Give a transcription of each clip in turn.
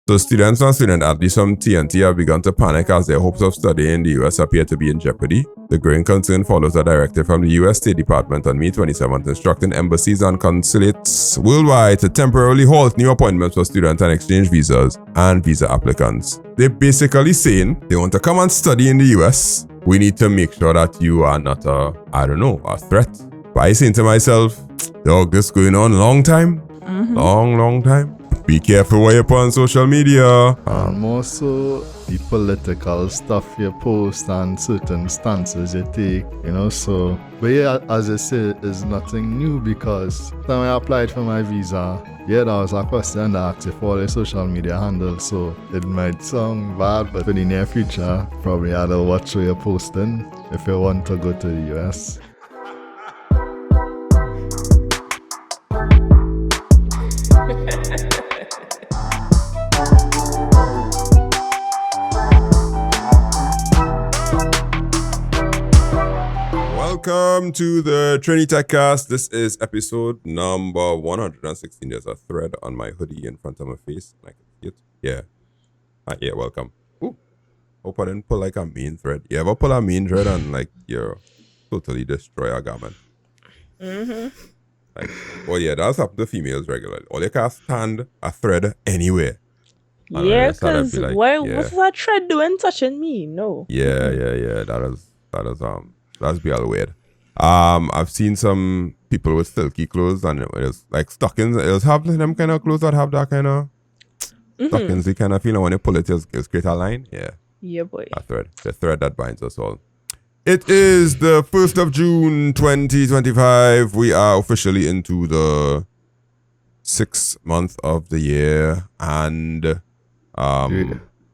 So students and student athletes from TNT have begun to panic as their hopes of studying in the US appear to be in jeopardy. The growing concern follows a directive from the US State Department on May 27th instructing embassies and consulates worldwide to temporarily halt new appointments for student and exchange visas and visa applicants. They're basically saying they want to come and study in the US. We need to make sure that you are not a threat. But I saying to myself, dog, this going on long time. Long time. Be careful what you put on social media. And more so the political stuff you post and certain stances you take, so. But yeah, as I said, it's nothing new because when I applied for my visa, that was a question that asked you for the social media handle, so it might sound bad, but for the near future, probably have to watch what you're posting if you want to go to the US. Welcome to the Trinitech Cast. This is episode number 116. There's a thread on my hoodie in front of my face. I can see it. Yeah. Yeah, welcome. Ooh. Hope I didn't pull like a main thread. You ever pull a main thread and like you totally destroy a garment? Like, oh yeah, that's up to females regularly. All you can stand a thread anywhere. Yeah, because what's that thread doing touching me? No. Yeah. That's be all weird. I've seen some people with silky clothes and it was like stockings. It was have them kind of clothes that have that kind of stockings. You kind of feel when you pull it, it's create a line. Yeah. Yeah, boy. The thread that binds us all. It is the 1st of June, 2025. We are officially into the 6th month of the year and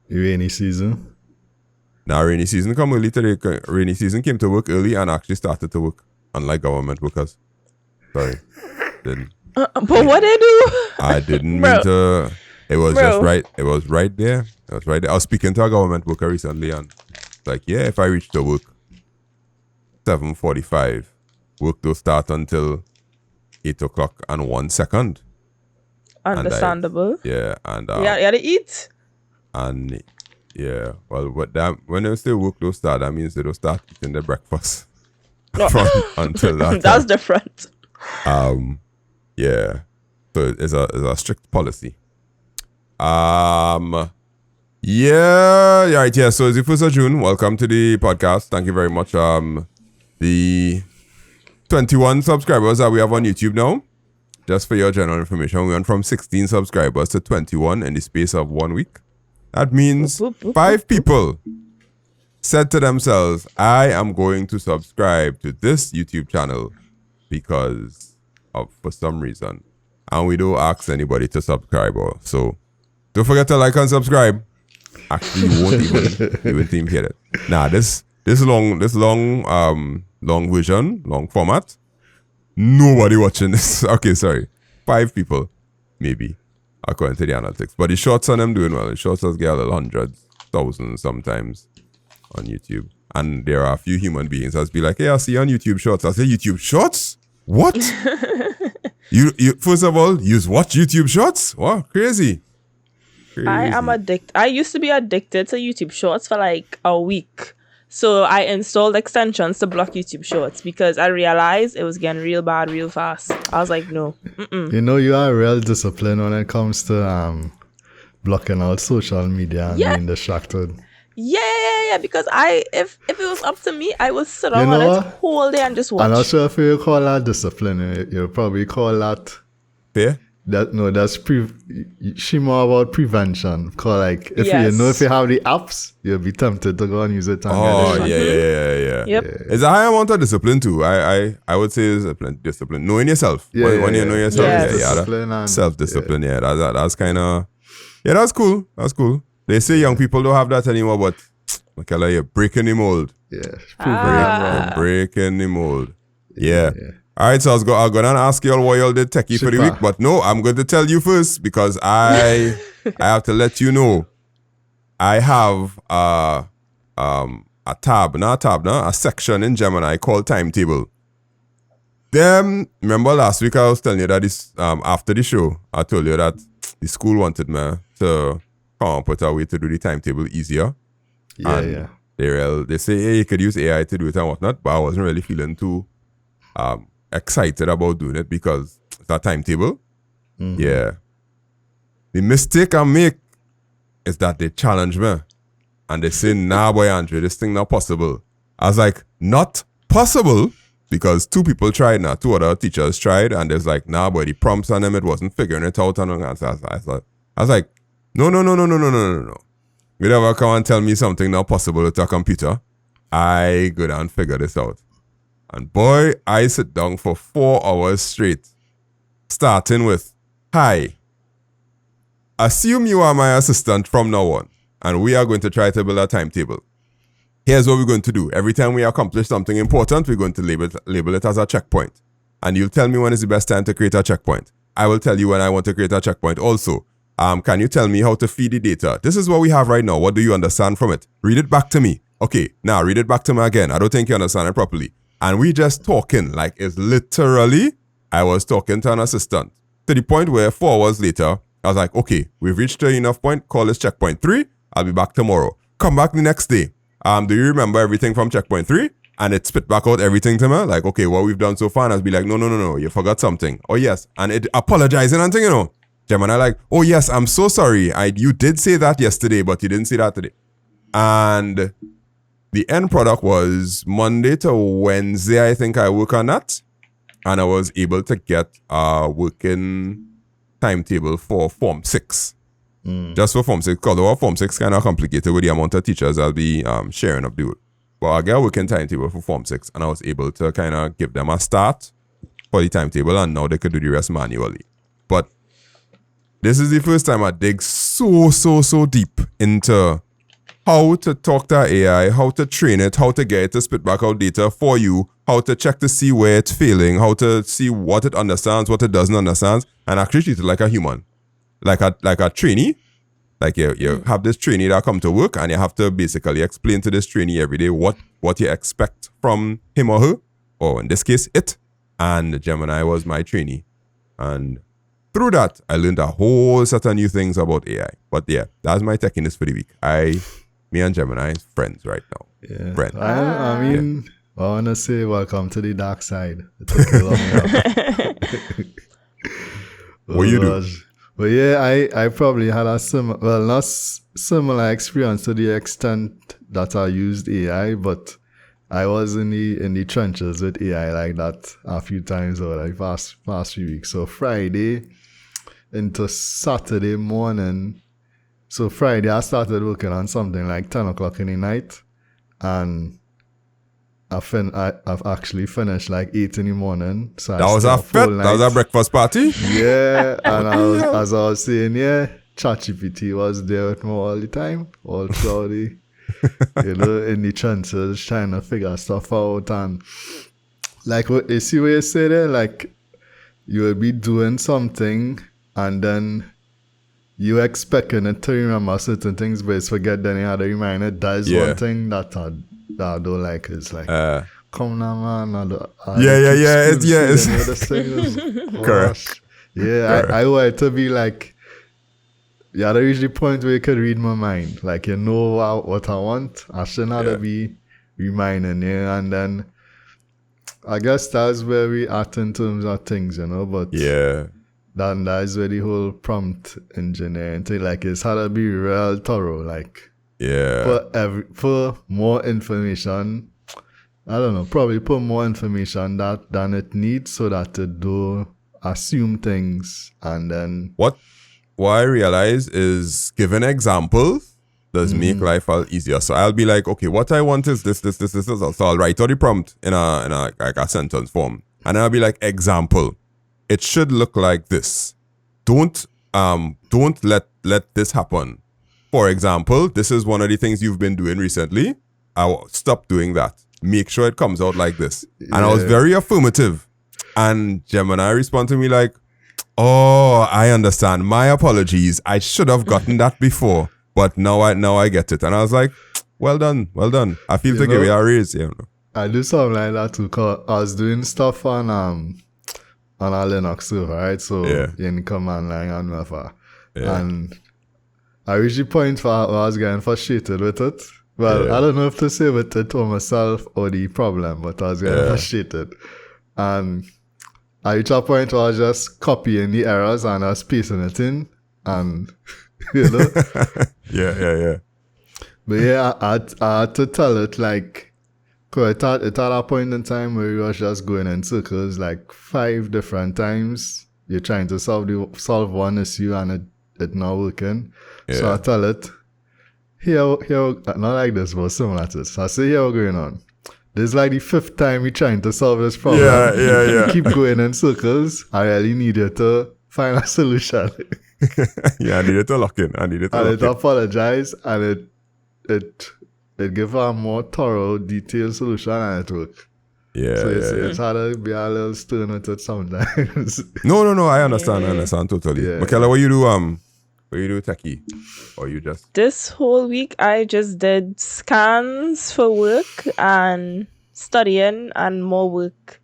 rainy season. Now, rainy season come early today. Rainy season came to work early and actually started to work, unlike government workers. Sorry, didn't. But what they do? I didn't mean to. It was just right. It was right there. I was speaking to a government worker recently and like, yeah, if I reach the work 7:45, work don't start until 8 o'clock and 1 second. Understandable. And you had to eat. And yeah, well, when they say work don't start, that means they don't start eating their breakfast until that. That's different. Yeah, so it's a strict policy. Yeah. So it's the 1st of June. Welcome to the podcast. Thank you very much. The 21 subscribers that we have on YouTube now. Just for your general information, we went from 16 subscribers to 21 in the space of 1 week. That means 5 people said to themselves, I am going to subscribe to this YouTube channel because of, for some reason. And we don't ask anybody to subscribe. So don't forget to like and subscribe. Actually, you won't even hear it. Nah, this long version, long format. Nobody watching this. Okay, sorry. 5 people, maybe. According to the analytics. But the shorts on them doing well. The shorts get a little hundreds, thousands sometimes on YouTube. And there are a few human beings that's be like, hey, I see you on YouTube shorts. I say, YouTube shorts? What? you first of all, you watch YouTube shorts? Wow, crazy. I am addicted. I used to be addicted to YouTube shorts for like a week. So I installed extensions to block YouTube shorts because I realized it was getting real bad real fast. I was like, no. You are real disciplined when it comes to blocking out social media and being distracted. Yeah. Because if it was up to me, I would sit on it whole day and just watch. I'm not sure if you call that discipline. You'll probably call that fear. That's she more about prevention. Cause like if you have the apps, you'll be tempted to go and use it. Yeah. Yep. It's a high amount of discipline too. I would say discipline. Knowing yourself. When you know yourself, self-discipline. Yeah, that's kind of that's cool. That's cool. They say young people don't have that anymore, but Michaela, you're breaking the mold. Yeah. You're breaking the mold. Yeah. All right, so I was going to ask you all what y'all did techie for the week, but no, I'm going to tell you first because I have to let you know. I have a section in Gemini called Timetable. Remember last week I was telling you that this after the show, I told you that the school wanted me to come up with a way to do the timetable easier. Yeah. They say, hey, you could use AI to do it and whatnot, but I wasn't really feeling too excited about doing it because it's a timetable. Mm-hmm. Yeah. The mistake I make is that they challenge me and they say, nah, boy, Andre, this thing not possible. I was like, not possible, because 2 people tried now, 2 other teachers tried, and there's like, nah, boy, the prompts on them, it wasn't figuring it out. And I was like, no. You never come and tell me something not possible with a computer. I go down and figure this out. And boy, I sit down for 4 hours straight, starting with, hi, assume you are my assistant from now on, and we are going to try to build a timetable. Here's what we're going to do. Every time we accomplish something important, we're going to label it as a checkpoint. And you'll tell me when is the best time to create a checkpoint. I will tell you when I want to create a checkpoint also. Can you tell me how to feed the data? This is what we have right now. What do you understand from it? Read it back to me. Okay, now read it back to me again. I don't think you understand it properly. And we just talking, like it's literally, I was talking to an assistant. To the point where 4 hours later, I was like, okay, we've reached enough point, call this checkpoint 3. I'll be back tomorrow. Come back the next day. Do you remember everything from checkpoint 3? And it spit back out everything to me. Like, okay, what we've done so far. And I'll be like, no, you forgot something. Oh, yes. And it apologizing and thing, Gemini like, oh, yes, I'm so sorry. You did say that yesterday, but you didn't say that today. And the end product was Monday to Wednesday, I think I work on that. And I was able to get a working timetable for Form 6. Just for Form 6, because Form 6 kind of complicated with the amount of teachers I'll be sharing up the wood. But I got a working timetable for Form 6, and I was able to kind of give them a start for the timetable, and now they could do the rest manually. But this is the first time I dig so deep into how to talk to AI, how to train it, how to get it to spit back out data for you, how to check to see where it's failing, how to see what it understands, what it doesn't understand, and actually treat it like a human. Like a trainee. Like you have this trainee that come to work, and you have to basically explain to this trainee every day what you expect from him or her, or in this case, it. And Gemini was my trainee. And through that, I learned a whole set of new things about AI. But yeah, that's my techiness for the week. Me and Gemini is friends right now. Yeah. Friends. I mean, I want to say welcome to the dark side. It took a long while. What you do? But yeah, I probably had a similar experience to the extent that I used AI, but I was in the trenches with AI like that a few times over like past few weeks. So Friday into Saturday morning. So Friday I started working on something like 10 o'clock in the night, and I've actually finished like 8 in the morning. So that was a fit. That was a breakfast party. Yeah, and as I was saying, ChatGPT was there with me all the time, all throughout the, in the trenches, trying to figure stuff out. And like what you see what you say there, like you will be doing something and then you expecting it to remember certain things, but it's forget then you had to remind it. That is one thing that I don't like. It's like, come now, man. It's correct. Yeah, I want it to be like, you had to reach the point where you could read my mind. Like, you know what I want. I shouldn't have to be reminding you. And then I guess that's where we at in terms of things, but then that's where the whole prompt engineering thing, like, it's had to be real thorough, like, for more information, I don't know, probably put more information than it needs so that it do assume things. And then what I realize is giving examples does make life a lot easier. So I'll be like, okay, what I want is this. So I'll write out the prompt in a like a sentence form, and then I'll be like, example, it should look like this. Don't let this happen. For example, this is one of the things you've been doing recently. I will stop doing that. Make sure it comes out like this. And I was very affirmative. And Gemini responded to me like, oh, I understand. My apologies. I should have gotten that before. But now I get it. And I was like, well done. I feel to give you a raise. I do something like that too, because I was doing stuff on a Linux server, right? So in command line and whatever. And I reached the point where I was getting frustrated with it. Well, I don't know if to say with it or myself or the problem, but I was getting frustrated. And I reached a point where I was just copying the errors and I was pasting it in. And, you know. Yeah. But yeah, I had to tell it, like, cause it had a point in time where you was just going in circles, like 5 different times. You're trying to solve one issue and it not working. Yeah. So I tell it, here, not like this, but similar to this. I say, here we're going on. This is like the 5th time you're trying to solve this problem. Yeah. You keep going in circles. I really need you to find a solution. Yeah, I needed to lock in. And it apologize, and it give a more thorough, detailed solution, and it worked. Yeah. So it's hard to be a little stern with it sometimes. No. I understand totally. Yeah. Michaela, what you do? What you do, techie? Or you just? This whole week, I just did scans for work and studying and more work.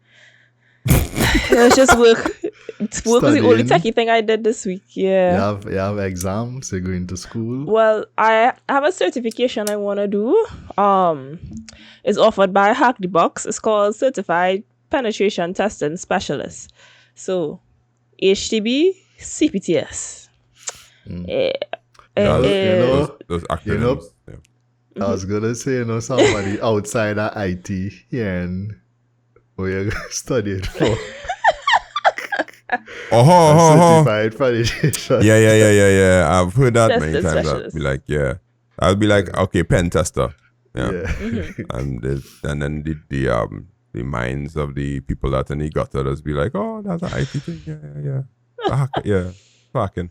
It was just work. Work was the only techie thing I did this week. Yeah. You have exams. You're going to school. Well, I have a certification I want to do. It's offered by Hack the Box. It's called Certified Penetration Testing Specialist. So, HTB CPTS. Those acronyms. I was gonna say, somebody outside of IT here and where you're studying for. Certified penetration. Yeah. I've heard that many times. I'll be like, okay, pen tester. Yeah. And then the minds of the people that in the gutter just be like, oh, that's an IT thing. Yeah. Fucking.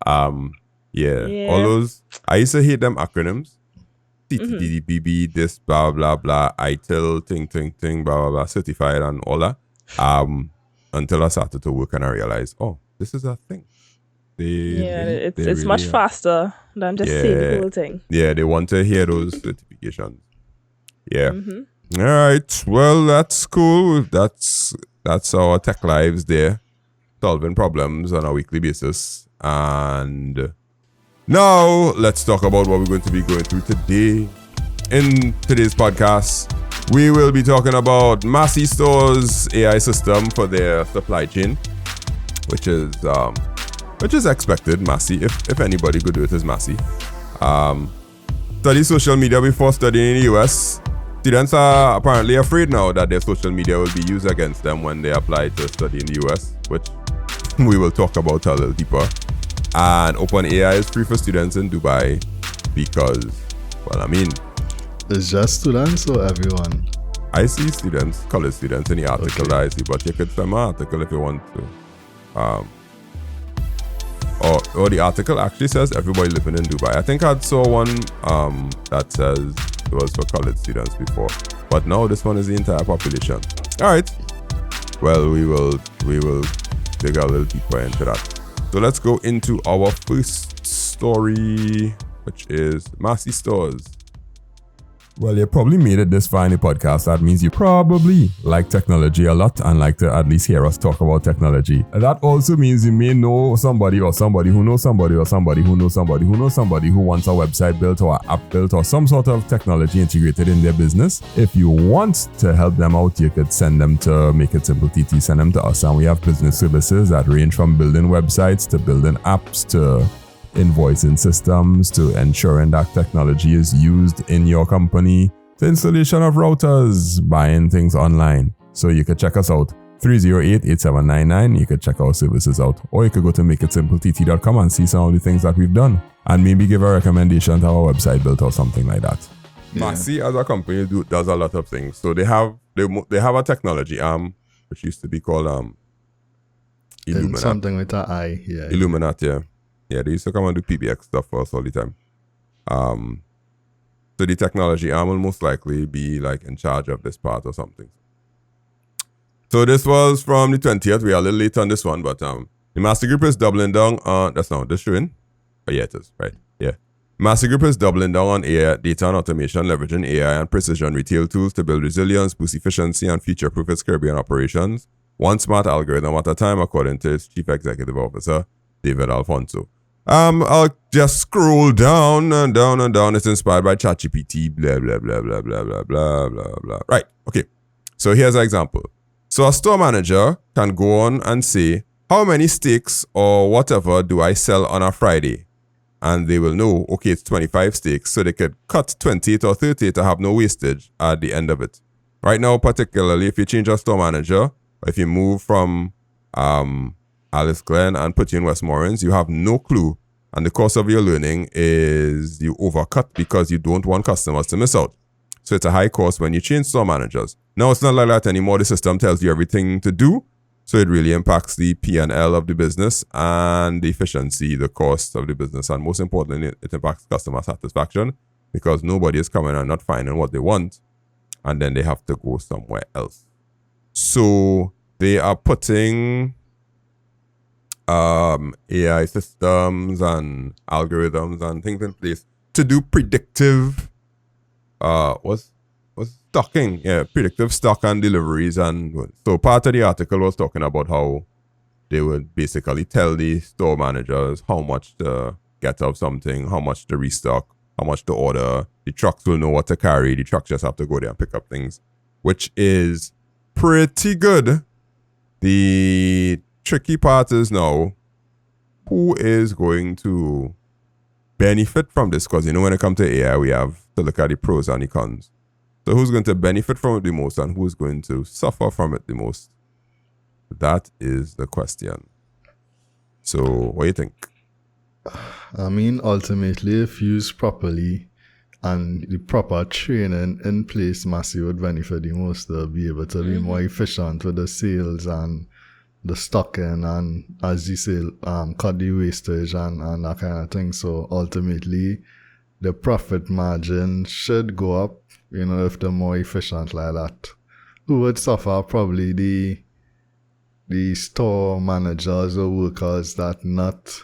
All those. I used to hate them acronyms. CTDDBB, this, blah, blah, blah, ITIL, thing, blah, blah, blah, certified and all that. Until I started to work and I realized, oh, this is a thing. It's really much faster than just saying the whole thing. Yeah, they want to hear those certifications. Yeah. All right. Well, that's cool. That's our tech lives there. Solving problems on a weekly basis. And now let's talk about what we're going to be going through today. In today's podcast, we will be talking about Massy Store's AI system for their supply chain, which is expected. Massy, if anybody could do it, is Massy. Study social media before studying in the US. Students are apparently afraid now that their social media will be used against them when they apply to study in the US, which we will talk about a little deeper. And OpenAI is free for students in Dubai because, it's just students or everyone? I see students, college students in the article that I see, but you could find my article if you want to. Or the article actually says everybody living in Dubai. I think I saw one that says it was for college students before, but no, this one is the entire population. All right. Well, we will dig a little deeper into that. So let's go into our first story, which is Massy Stores. Well, you probably made it this far in the podcast. That means you probably like technology a lot and like to at least hear us talk about technology. And that also means you may know somebody or somebody who knows somebody or somebody who knows somebody who knows somebody who wants a website built or an app built or some sort of technology integrated in their business. If you want to help them out, you could send them to Make It Simple TT, send them to us. And we have business services that range from building websites to building apps to invoicing systems to ensuring that technology is used in your company, to installation of routers, buying things online. So you could check us out, 308-8799. You could check our services out, or you could go to makeitsimplett.com and see some of the things that we've done and maybe give a recommendation to our website built or something like that. Yeah. Massy as a company does a lot of things. So they have a technology arm which used to be called Illuminat. Something with an I, yeah. Illuminat, yeah. Yeah, they used to come and do PBX stuff for us all the time. So the technology arm will most likely be like in charge of this part or something. So this was from the 20th. We are a little late on this one, but the Massy Group is doubling down on, that's not this showing. Oh yeah, it is, right? Yeah. Massy Group is doubling down on AI, data and automation, leveraging AI and precision retail tools to build resilience, boost efficiency, and future-proof its Caribbean operations. One smart algorithm at a time, according to its Chief Executive Officer, David Alfonso. I'll just scroll down and down and down. It's inspired by ChatGPT, blah, blah, blah, blah, blah, blah, blah, blah, blah. Right, okay. So here's an example. So a store manager can go on and say, how many steaks or whatever do I sell on a Friday? And they will know, okay, it's 25 steaks. So they could cut 28 or 30 to have no wastage at the end of it. Right now, particularly if you change your store manager, or if you move from Alice Glen and put you in Westmoreland, you have no clue. And the cost of your learning is you overcut because you don't want customers to miss out. So it's a high cost when you change store managers. Now it's not like that anymore. The system tells you everything to do. So it really impacts the P&L of the business and the efficiency, the cost of the business. And most importantly, it impacts customer satisfaction because nobody is coming and not finding what they want. And then they have to go somewhere else. So they are putting AI systems and algorithms and things in place to do predictive what's stocking, predictive stock and deliveries. And so part of the article was talking about how they would basically tell the store managers how much to get of something, how much to restock, how much to order. The trucks will know what to carry. The trucks just have to go there and pick up things, which is pretty good. The tricky part is now, who is going to benefit from this? Because, when it comes to AI, we have to look at the pros and the cons. So who's going to benefit from it the most and who's going to suffer from it the most? That is the question. So what do you think? I mean, ultimately, if used properly and the proper training in place, Massy would benefit the most. They'll be able to be more efficient with the sales and the stocking and, as you say, cut the wastage and that kind of thing. So ultimately, the profit margin should go up, if they're more efficient like that. Who would suffer? Probably the store managers or workers that not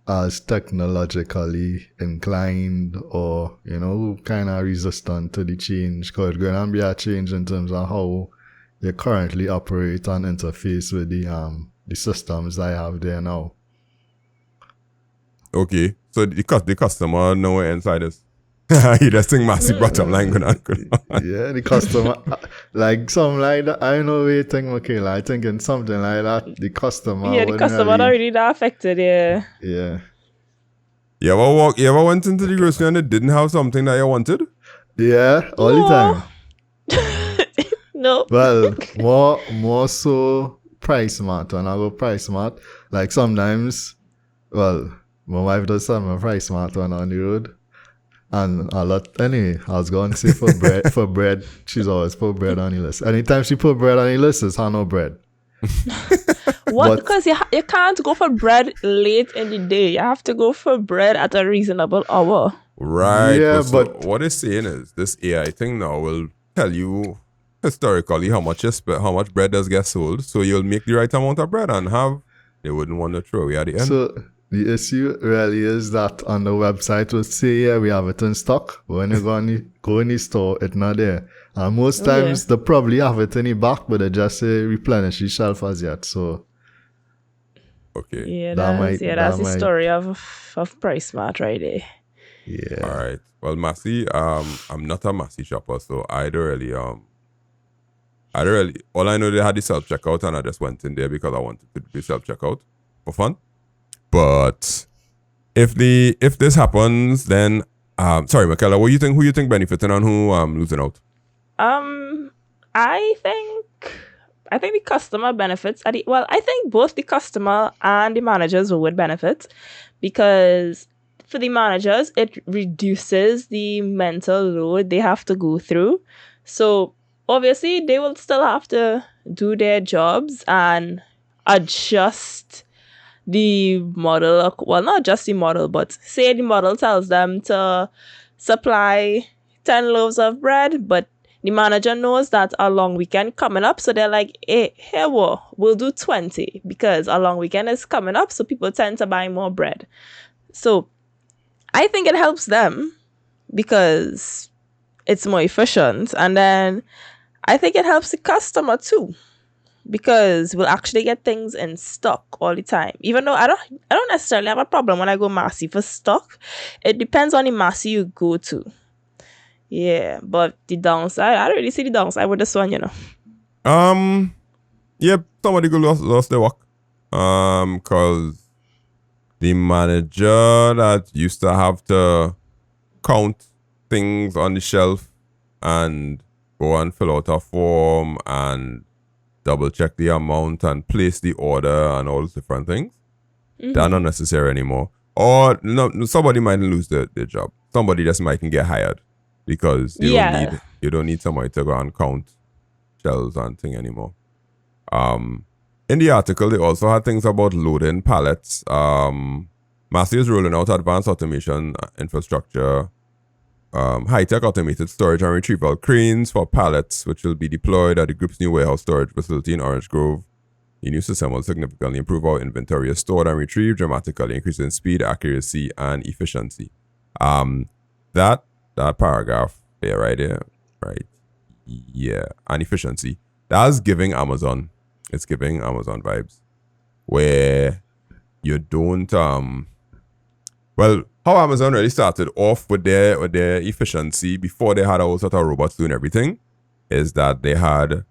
as technologically inclined or, kind of resistant to the change. Because it's going to be a change in terms of how they currently operate and interface with the systems I have there now. Okay, so the customer know where inside is. You just think Massy bottom line going on. Yeah, the customer, like something like that. I don't know what you think, Michaela. I think in something like that, the customer. Yeah, the customer not really that affected, yeah. Yeah. You ever went into the grocery and it didn't have something that you wanted? Yeah, all the time. No. Well, more so Price Mart. When I go Price Mart, like sometimes, well, my wife does sell my Price Mart when on the road. And a lot, anyway, I was going to say for bread, she's always put bread on the list. Anytime she put bread on the list, it's no bread. What? Because you can't go for bread late in the day. You have to go for bread at a reasonable hour. Right. Yeah, but what it's saying is this AI thing now will tell you historically how much bread does get sold. So you'll make the right amount of bread and they wouldn't want to throw away at the end. So the issue really is that on the website will say, yeah, we have it in stock. But when you go in the store, it's not there. And most times they probably have it in the back, but they just say replenish the shelf as yet. So okay. Yeah, that's the story of Price Mart right there. Yeah. All right. Well, Massy, I'm not a Massy shopper, so I don't really all I know, they had the self-checkout and I just went in there because I wanted to do self-checkout for fun. But if this happens, then sorry, Michaela, who you think benefiting and who losing out? I think the customer benefits. I think both the customer and the managers would benefit, because for the managers it reduces the mental load they have to go through. So obviously they will still have to do their jobs and adjust the model. Well, not just the model, but say the model tells them to supply 10 loaves of bread, but the manager knows that a long weekend coming up, so they're like, hey, here we'll do 20 because a long weekend is coming up, so people tend to buy more bread. So I think it helps them because it's more efficient, and then I think it helps the customer too. because we'll actually get things in stock all the time. Even though I don't necessarily have a problem when I go Massy for stock. It depends on the Massy you go to. Yeah, but the downside, I don't really see the downside with this one, you know. Yep, somebody could lost their work. Cause the manager that used to have to count things on the shelf and go and fill out a form and double check the amount and place the order and all those different things. They're not necessary anymore. Or no, somebody might lose their job. Somebody just might get hired because you don't need somebody to go and count shelves and thing anymore. In the article, they also had things about loading pallets. Massy is rolling out advanced automation infrastructure, high-tech automated storage and retrieval cranes for pallets, which will be deployed at the group's new warehouse storage facility in Orange Grove. The new system will significantly improve how inventory is stored and retrieved, dramatically increasing speed, accuracy, and efficiency. That paragraph there, right there, right? Yeah, and efficiency. That's giving Amazon. It's giving Amazon vibes, where you don't well, how Amazon really started off with their efficiency before they had a whole set of robots doing everything, is that they had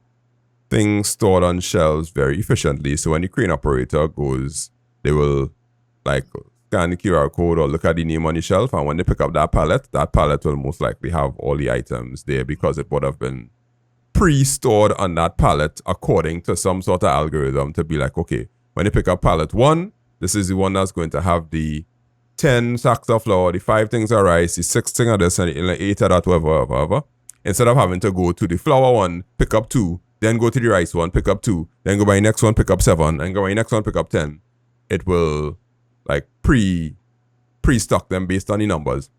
things stored on shelves very efficiently. So when the crane operator goes, they will like scan the QR code or look at the name on the shelf, and when they pick up that pallet will most likely have all the items there because it would have been pre-stored on that pallet according to some sort of algorithm to be like, okay, when they pick up pallet 1, this is the one that's going to have the 10 sacks of flour, the 5 things of rice, the 6 things of this, and the 8 of that, whatever. Instead of having to go to the flour one, pick up 2, then go to the rice one, pick up 2, then go by the next one, pick up 7, and go by the next one, pick up 10. It will like pre-stock them based on the numbers.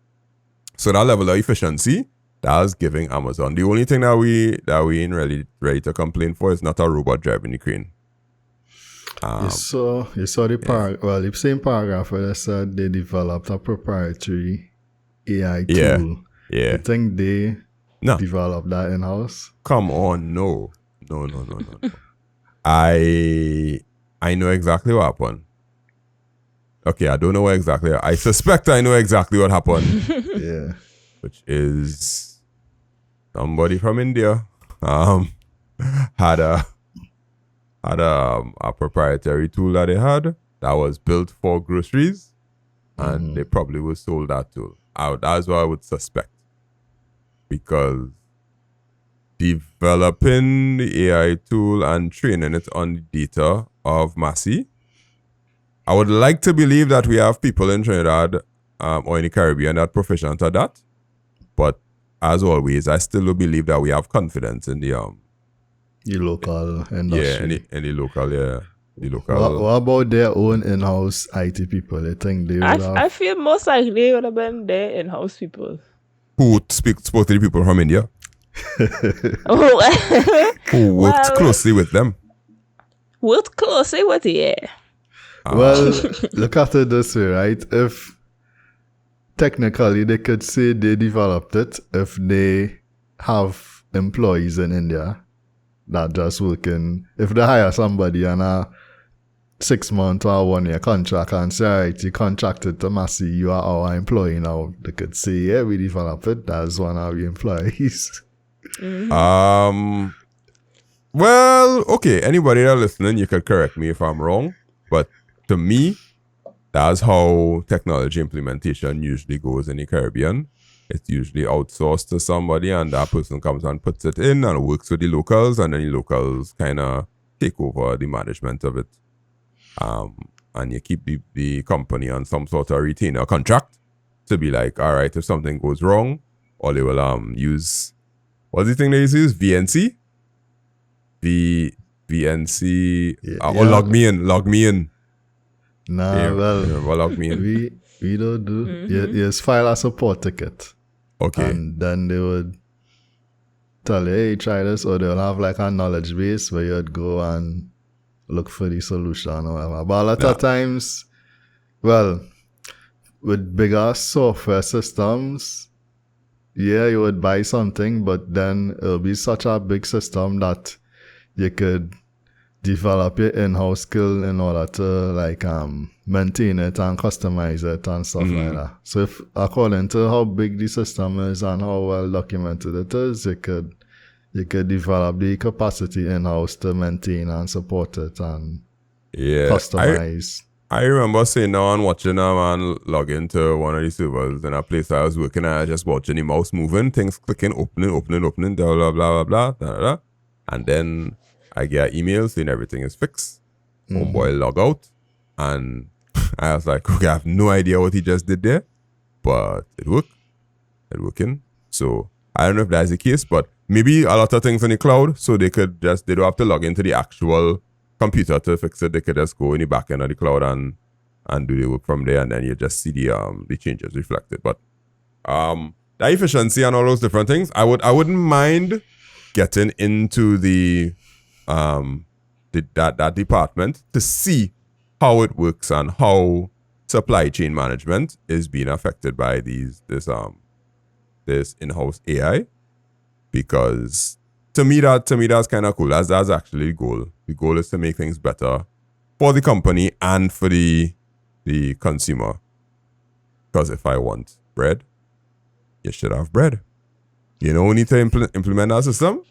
So that level of efficiency, that's giving Amazon. The only thing that we ain't really ready to complain for is not a robot driving the crane. You saw the same paragraph where they said they developed a proprietary AI tool. Yeah. I think they developed that in-house. Come on, no. I know exactly what happened. Okay, I don't know what exactly. I suspect I know exactly what happened. Yeah. Which is somebody from India had a proprietary tool that they had that was built for groceries, and they probably would sold that tool. That's what I would suspect, because developing the AI tool and training it on the data of Massy, I would like to believe that we have people in Trinidad or in the Caribbean that proficient at that, but as always, I still do believe that we have confidence in the local industry. Yeah, in the local. What about their own in-house IT people? I think they would I feel most likely they would have been their in-house people. Who spoke to the people from India? Who worked closely with them? Worked closely with Well, look at it this way, right? If technically they could say they developed it, if they have employees in India that just working, if they hire somebody on a 6-month or 1-year contract and say, all right, you contracted to Massy, you are our employee now, they could say, yeah, we developed it, that's one of our employees. Well, okay, anybody that listening, you could correct me if I'm wrong, but to me, that's how technology implementation usually goes in the Caribbean. It's usually outsourced to somebody, and that person comes and puts it in and works with the locals, and then the locals kind of take over the management of it. And you keep the company on some sort of retainer contract to be like, all right, if something goes wrong, or they will use, what's the thing they use? VNC? VNC, or log me in. Nah, log me in. We don't do. You just file a support ticket. Okay. And then they would tell you, hey, try this, or they'll have like a knowledge base where you'd go and look for the solution or whatever. But a lot of times, well, with bigger software systems, yeah, you would buy something, but then it'll be such a big system that you could develop your in-house skill in order to like maintain it and customize it and stuff like that. So if according to how big the system is and how well documented it is, you could develop the capacity in-house to maintain and support it and customize. I remember sitting down and watching a man log into one of the servers in a place I was working at, just watching the mouse moving, things clicking, opening, blah, blah, blah, blah, blah, blah, blah. And then I get emails saying everything is fixed. Homeboy log out. And I was like, okay, I have no idea what he just did there. But it worked. It's working. So I don't know if that's the case, but maybe a lot of things in the cloud, so they don't have to log into the actual computer to fix it. They could just go in the back end of the cloud and do the work from there, and then you just see the changes reflected. But the efficiency and all those different things, I wouldn't mind getting into that department to see how it works and how supply chain management is being affected by this in-house AI, because to me that's kind of cool. That's actually the goal. The goal is to make things better for the company and for the consumer. Because if I want bread, you should have bread. You know who need to implement that system?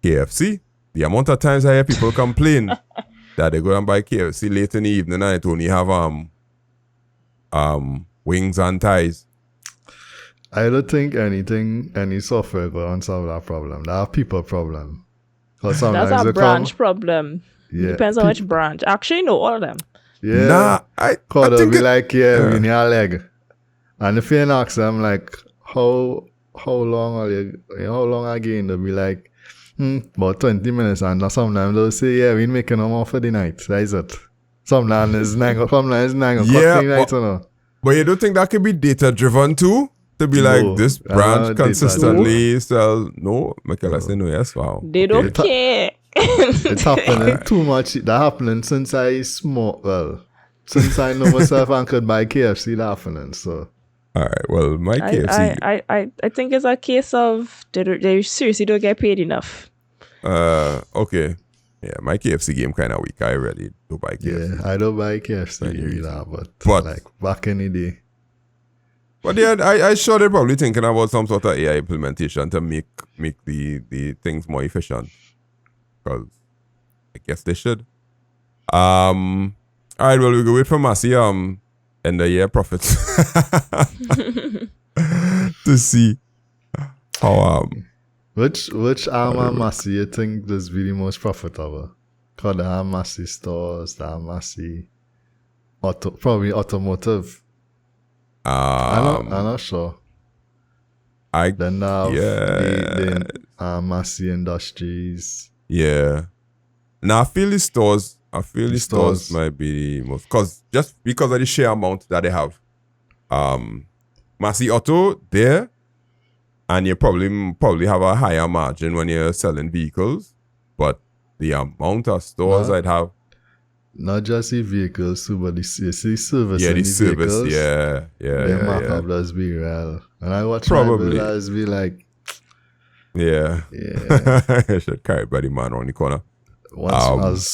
KFC. The amount of times I hear people complain that they go and buy KFC late in the evening and it only have wings and thighs. I don't think any software going to solve that problem. That's a people problem. That's a branch problem. Yeah. Depends on which branch. Actually, no, all of them. Yeah. Nah, I think be like, we need a leg. And if you ask them, like, how long again, they'll be like, about 20 minutes. And sometimes they'll say, we're making them off for the night. That is it. Sometimes it's 9 o'clock night, But you don't think that could be data-driven too? To be like, this branch consistently sells. No, Michael, I say no, yes, wow. They don't care. It's happening too much. That happening since I smoke. Well, since I know myself and could buy KFC, that happening. So, all right. Well, my KFC. I think it's a case of they seriously don't get paid enough. Okay. Yeah, my KFC game kind of weak. I really don't buy KFC. Yeah, I don't buy KFC either, but like back in the day. But yeah, I sure they're probably thinking about some sort of AI implementation to make the things more efficient. Because I guess they should. All right, well, we go wait for Massy end the year profits to see how which Massy you think is really most profitable? Because there are Massy stores, there are Massy probably automotive. I'm not sure. Then the Massy Industries. Yeah. Now I feel the stores might be the most, just because of the sheer amount that they have. Massy Auto there, and you probably have a higher margin when you're selling vehicles, but the amount of stores I'd have. Not just the vehicles, but the service. Yeah, the service. Vehicles, yeah. The markup does be real. And I watch probably does be like, yeah. I should carry by the man on the corner. As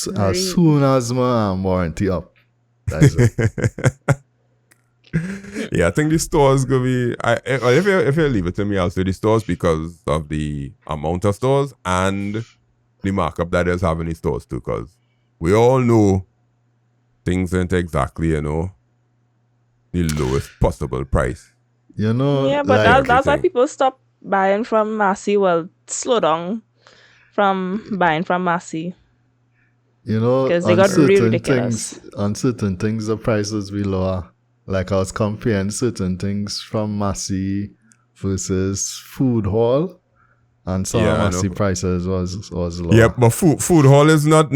soon as my warranty up. That's it. Yeah, I think the stores gonna be. If you leave it to me, I'll say the stores because of the amount of stores and the markup that is having the stores too. Because we all know things aren't exactly, the lowest possible price. Yeah, but that's why people stop buying from Massy. Well, slow down from buying from Massy. Because they got really ridiculous. On certain things, the prices be lower. Like I was comparing certain things from Massy versus Food Hall, and some Massy prices was lower. Yeah, but Food Hall is not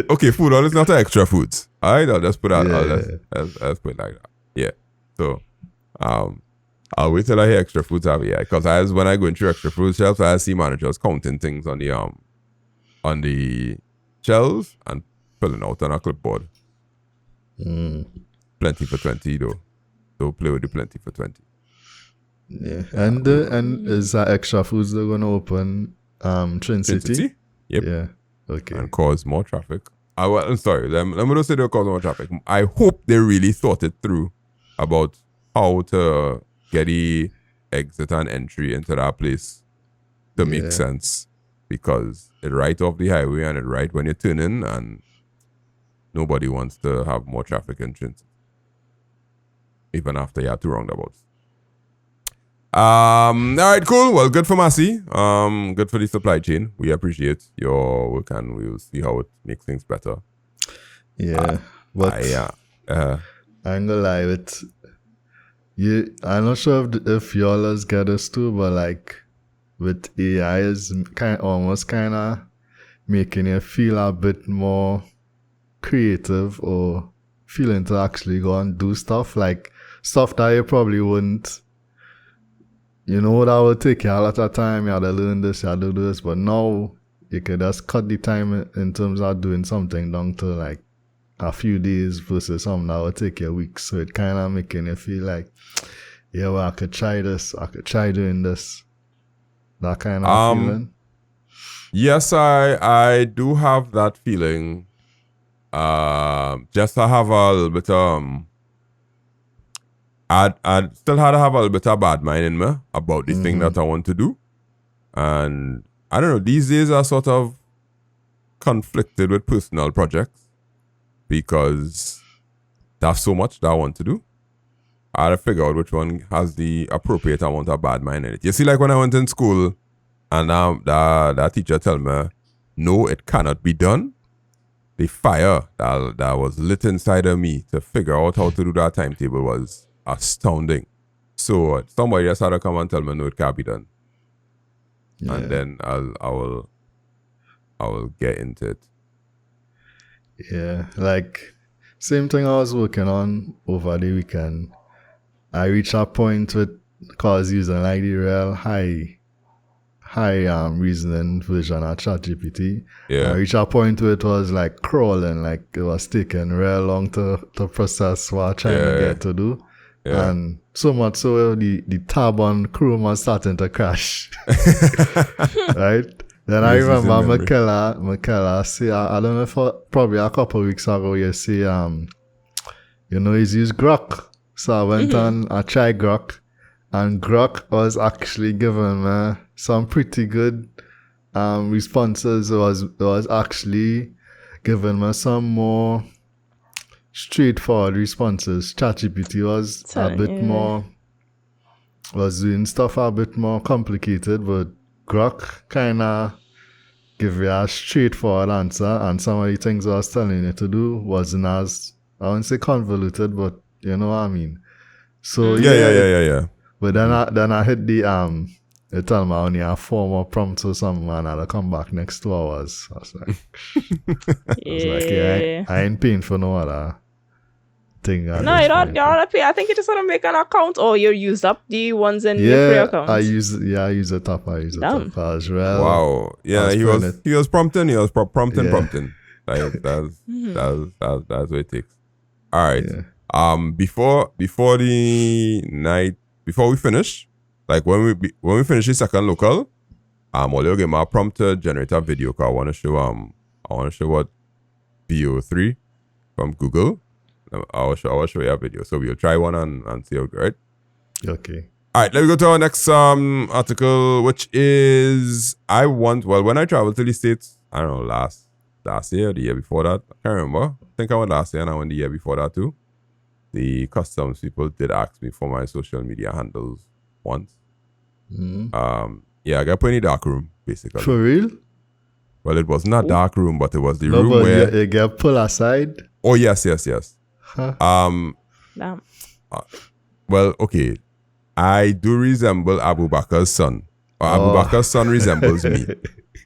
okay, Food Hall is not extra foods. Alright, I'll just put that. Let's put it like that. Yeah. So, I'll wait till I hear extra foods have because when I go into extra food shelves, I see managers counting things on the shelves and pulling out on a clipboard. Plenty for 20 though. So play with the plenty for 20. Yeah. And is that extra foods they're gonna open Trin City? Yep. Yeah. Okay. And cause more traffic. I'm sorry. Let me not say they'll cause more traffic. I hope they really thought it through about how to get the exit and entry into that place to make sense, because it right off the highway and it right when you turn in, and nobody wants to have more traffic entrance even after you have two roundabouts. All right, cool. Well, good for Massy. Good for the supply chain. We appreciate your work, and we'll see how it makes things better. Yeah, but I ain't gonna lie with you. I'm not sure if y'all has get us too, but like with AI is almost kind of making you feel a bit more creative or feeling to actually go and do stuff that you probably wouldn't. You know, that would take you a lot of time. You had to learn this, you had to do this, but now you could just cut the time in terms of doing something down to like a few days versus something that would take you weeks. So it kind of making you feel like, yeah, well, I could try this. I could try doing this. That kind of feeling. Yes, I do have that feeling. Just to have a little bit I still had to have a little bit of bad mind in me about the thing that I want to do. And I don't know, these days I sort of conflicted with personal projects because there's so much that I want to do. I had to figure out which one has the appropriate amount of bad mind in it. You see, like when I went in school and that teacher told me, no, it cannot be done. The fire that was lit inside of me to figure out how to do that timetable was astounding. So somebody just had to come and tell me, no, it can't be done. Yeah. And then I will get into it. Yeah, like same thing I was working on over the weekend. I reached a point with cause using like the real high reasoning version of ChatGPT. Yeah. I reached a point where it was like crawling, like it was taking real long to process what I'm trying to get to do. Yeah. And so much so the tab on Chrome was starting to crash. Right? Then I remember Michaela say, I don't know if probably a couple of weeks ago you say, he's used Grok. So I went on, I tried Grok, and Grok was actually giving me some pretty good responses. It was actually giving me some more straightforward responses. ChatGPT was was doing stuff a bit more complicated, but Grok kind of give you a straightforward answer, and some of the things I was telling you to do wasn't as, I wouldn't say convoluted, but you know what I mean. So yeah. But then I hit the they tell me I only have 4 more prompts or something, and I'll come back next 2 hours. I was like, I ain't paying for no other thing. No, you don't pay. I think you just want to make an account, or you used up the ones in your free account. I use the top. I was real. Wow. Yeah, he was prompting. He was prompting. Like that's what it takes. All right. Yeah. Before we finish, like when we finish the second local, I'll get my prompt to generate a video, cause I want to show what VO3 from Google. I'll show you a video. So we'll try one and see how it goes, right? Okay. All right, let me go to our next article, which is when I traveled to the States, I don't know, last year or the year before that. I can't remember. I think I went last year and I went the year before that too. The customs people did ask me for my social media handles once. Yeah, I got put in the dark room, basically. For real? Well, it wasn't a dark room, but it was the room where you get pulled aside. Oh yes. Huh? Damn. Well, okay. I do resemble Abu Bakr's son. Or Abu Bakr's son resembles me.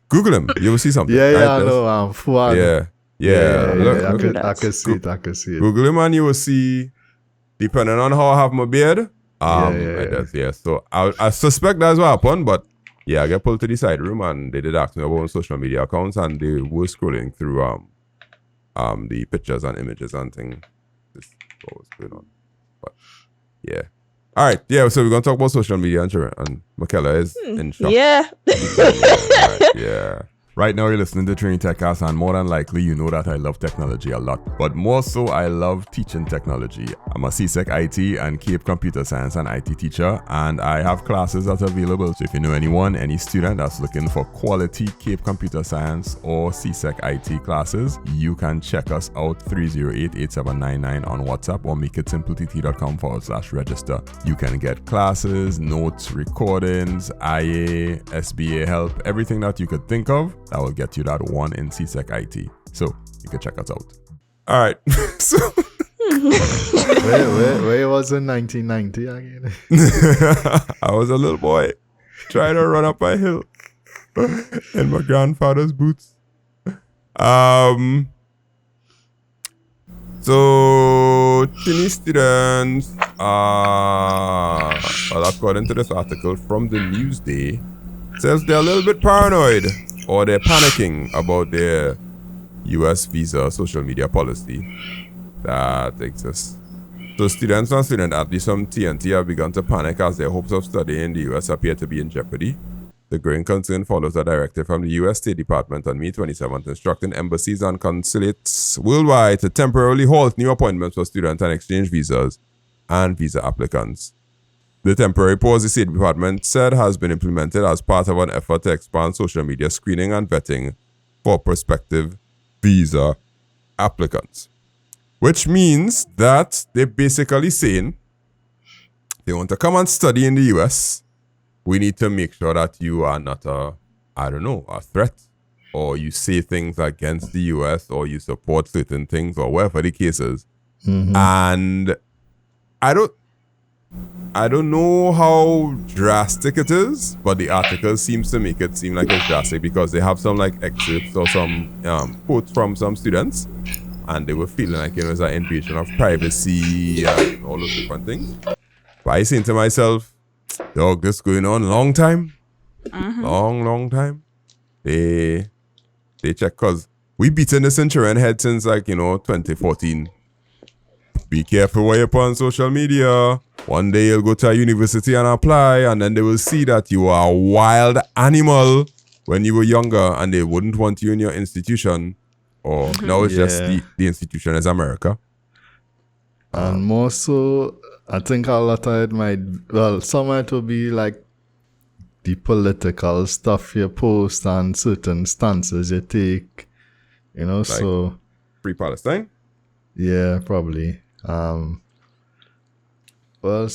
Google him. You will see something. Yeah, right? I know. Fuad. Yeah. Look, I can see it. Google him and you will see, depending on how I have my beard. So I suspect that's what happened, but yeah, I got pulled to the side room and they did ask me about my social media accounts and they were scrolling through the pictures and images and things. This is what was going on. But yeah. All right, yeah, so we're going to talk about social media and Michaela is in shock. Yeah. Right, yeah. Right now you're listening to Training TechCast, and more than likely you know that I love technology a lot. But more so, I love teaching technology. I'm a CSEC IT and CAPE Computer Science and IT teacher, and I have classes that are available. So if you know anyone, any student that's looking for quality CAPE Computer Science or CSEC IT classes, you can check us out 308-8799 on WhatsApp or makeitsimplett.com/register. You can get classes, notes, recordings, IA, SBA help, everything that you could think of. That will get you that one in CSEC IT. So you can check us out. All right. So where was in 1990 again? I was a little boy trying to run up a hill in my grandfather's boots. So Chinese students, well, according to this article from the Newsday, says they're a little bit paranoid, or they're panicking about their US visa social media policy that exists. So students and student athletes from TNT have begun to panic as their hopes of studying in the US appear to be in jeopardy. The growing concern follows a directive from the US State Department on May 27th instructing embassies and consulates worldwide to temporarily halt new appointments for student and exchange visas and visa applicants. The temporary pause, the State Department said, has been implemented as part of an effort to expand social media screening and vetting for prospective visa applicants. Which means that they're basically saying they want to come and study in the US. We need to make sure that you are not a threat, or you say things against the US, or you support certain things, or whatever the case is. Mm-hmm. And I don't know how drastic it is, but the article seems to make it seem like it's drastic because they have some like excerpts or some quotes from some students, and they were feeling like it's an invasion of privacy and all those different things. But I saying to myself, dog, this going on a long time. Mm-hmm. Long time. They check, because we beaten this in Chiran head since 2014. Be careful where you put on social media. One day you'll go to a university and apply, and then they will see that you are a wild animal when you were younger, and they wouldn't want you in your institution. Or now it's just the institution is America. And more so, I think a lot of it some of it will be like the political stuff you post and certain stances you take, like so. Free Palestine? Yeah, probably. But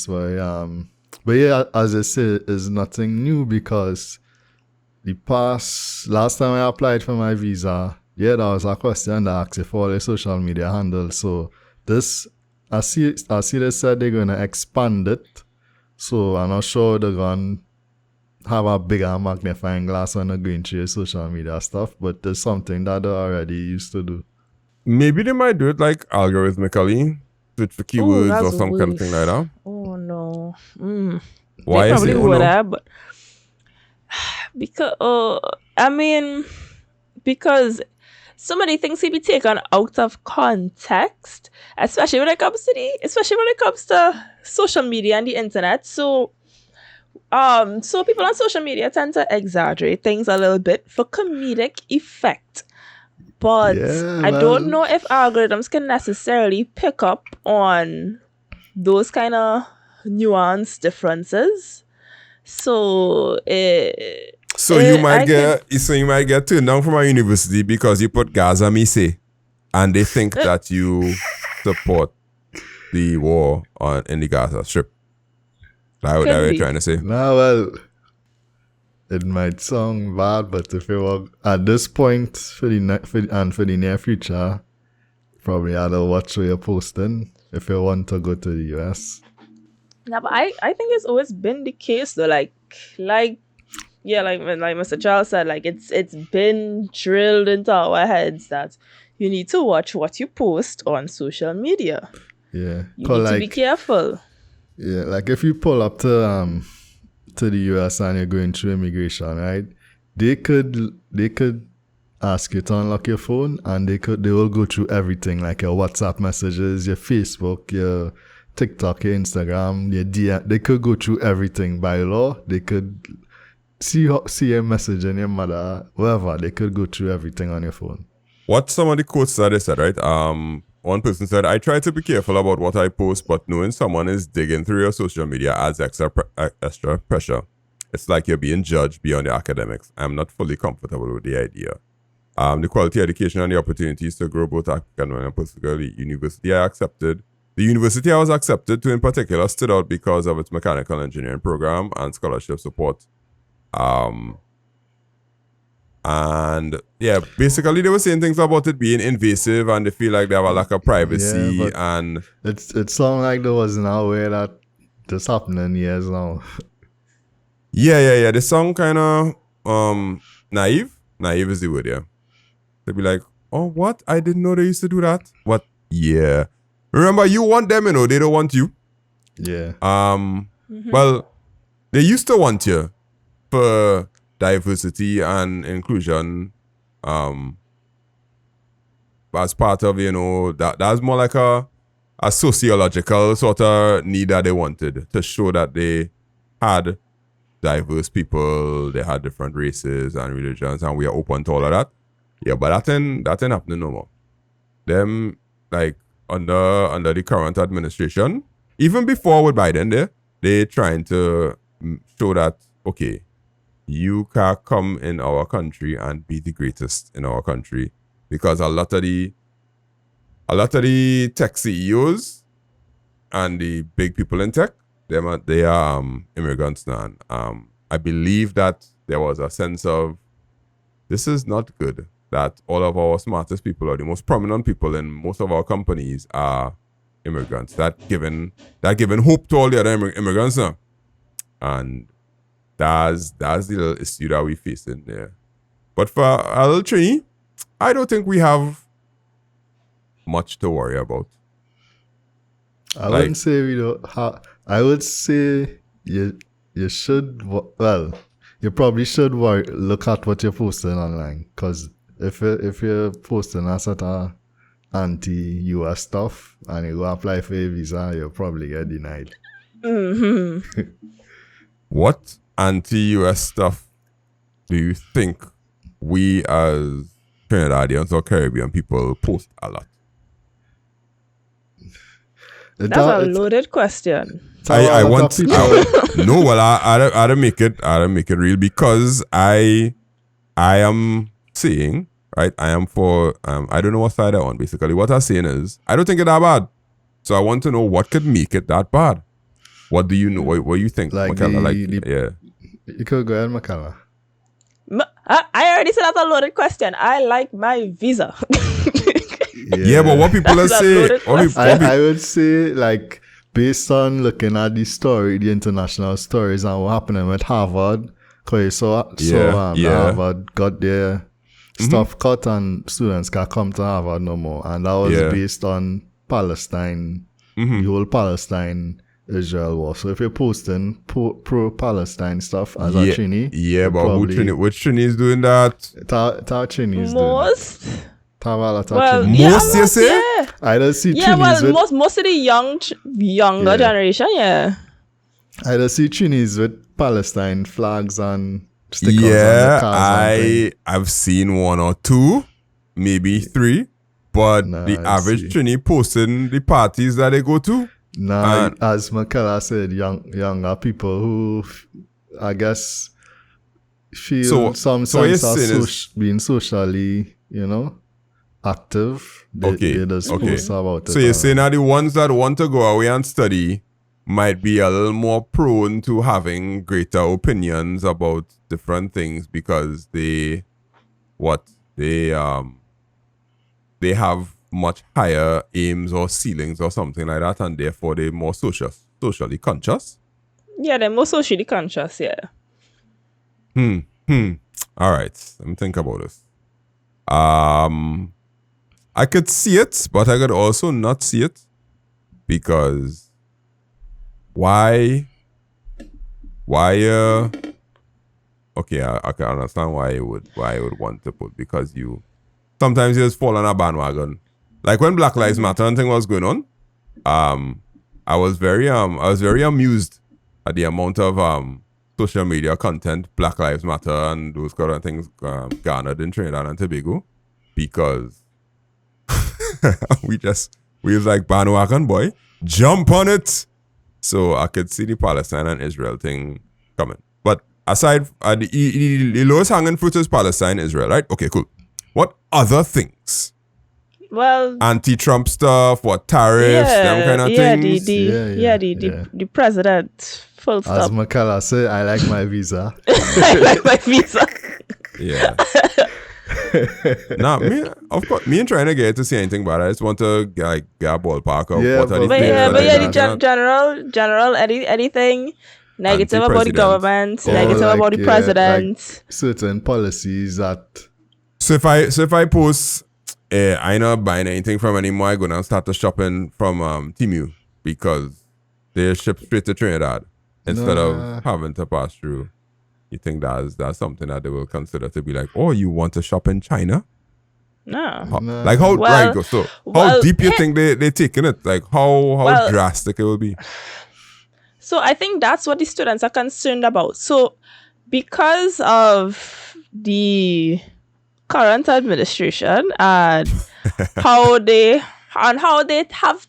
yeah, as I say, is nothing new because last time I applied for my visa, there was a question that asked you for the social media handle. So this, I see they said they're going to expand it. So I'm not sure they're going to have a bigger magnifying glass when they're going through your social media stuff, but there's something that they already used to do. Maybe they might do it like algorithmically, with the keywords or some kind of thing like that. Oh no. Why they is probably it? would No? have, but because so many things can be taken out of context, especially when it comes to social media and the internet. So people on social media tend to exaggerate things a little bit for comedic effect. But I don't know if algorithms can necessarily pick up on those kind of nuanced differences. So you might get turned down from a university because you put Gaza Massy, and they think that you support the war in the Gaza Strip. That's what you're trying to say. No, well, it might sound bad, but if you were at this point for the near future, probably either watch what you're posting if you want to go to the US. Yeah, but I think it's always been the case though. Like Mr. Charles said, like it's been drilled into our heads that you need to watch what you post on social media. Yeah, you need to be careful. Yeah, like if you pull up to the US and you're going through immigration, right? They could ask you to unlock your phone, and they will go through everything, like your WhatsApp messages, your Facebook, your TikTok, your Instagram, your DM. They could go through everything by law. They could see a message in your mother, wherever, they could go through everything on your phone. What some of the quotes that they said, right? One person said, I try to be careful about what I post, but knowing someone is digging through your social media adds extra pressure. It's like you're being judged beyond the academics. I'm not fully comfortable with the idea. The quality education and the opportunities to grow both academic and political university I accepted. The university I was accepted to in particular stood out because of its mechanical engineering program and scholarship support. And yeah, basically they were saying things about it being invasive and they feel like they have a lack of privacy and it sounds like there wasn't a way that this happened in years now. Yeah. They sound kind of naive. Naive is the word, yeah. They'd be like, oh, what? I didn't know they used to do that. What? Yeah. Remember, you want them, they don't want you. Yeah. Well, they used to want you for diversity and inclusion as part of, that's more like a sociological sort of need that they wanted to show that they had diverse people, they had different races and religions, and we are open to all of that. Yeah, but that ain't happening no more. Them, like, under the current administration, even before with Biden they trying to show that, okay, you can come in our country and be the greatest in our country, because a lot of the tech CEOs and the big people in tech, they are immigrants now. I believe that there was a sense of this is not good, that all of our smartest people or the most prominent people in most of our companies are immigrants. That given hope to all the other immigrants now. And that's the little issue that we face in there. But for a little Trini, I don't think we have much to worry about. I wouldn't say we don't have. I would say you should. Well, you probably should look at what you're posting online, because if you're posting a sort of anti-US stuff and you go apply for a visa, you'll probably get denied. Mm-hmm. What anti-US stuff do you think we as Trinidadians or Caribbean people post a lot? That's a loaded question. I want no. Well, I don't make it real, because I am saying, right. I am for I don't know what side I'm on. Basically, what I'm saying is I don't think it's that bad. So I want to know what could make it that bad. What do you know? What do you think, like McKenna? Yeah. You could go ahead, McKenna. I already said that's a loaded question. I like my visa. Yeah, but what people are saying, I would say, like, based on looking at the international stories and what happening with Harvard, because Harvard got their stuff cut and students can't come to Harvard no more, and that was based on Palestine, the whole Palestine-Israel war. So if you're posting pro-Palestine stuff as a Trini, which Trini is doing that? Trini is most. doing it. Most, you say? Yeah. I don't see most of the younger generation, yeah. I don't see Trinis with Palestine flags and stickers on the cars. I've seen one or two, maybe three, but the average Trini posting the parties that they go to. As Michaela said, younger people who, I guess, feel some sense of being socially, active. They just post about it. So you're saying that the ones that want to go away and study might be a little more prone to having greater opinions about different things because they have much higher aims or ceilings or something like that, and therefore they're more socially conscious. Yeah, they're more socially conscious, yeah. All right, let me think about this. I could see it, but I could also not see it, because why okay, I can understand why you would want to put, because sometimes you just fall on a bandwagon. Like when Black Lives Matter and thing was going on, I was very amused at the amount of social media content, Black Lives Matter and those kind of things garnered in Trinidad and Tobago, because we was like bandwagon boy, jump on it. So I could see the Palestine and Israel thing coming. But aside, the lowest hanging fruit is Palestine, Israel, right? Okay, cool. What other things? Well, Anti-Trump stuff, what tariffs, them kind of things. The president. Full stop. As Makala said, I like my visa. I like my visa. Yeah. Now, me ain't trying to get to see anything bad. I just want to get a ballpark of what are these things. General, anything negative about the government, negative about the president. Like certain policies that. So if I post, I not buying anything from anymore, I go and start to shopping from Temu, because they ship straight to Trinidad instead of having to pass through. You think that's something that they will consider to be like, oh, you want to shop in China? No. Like how how deep you think they taking it? Like how drastic it will be? So I think that's what the students are concerned about. So because of the current administration and how they have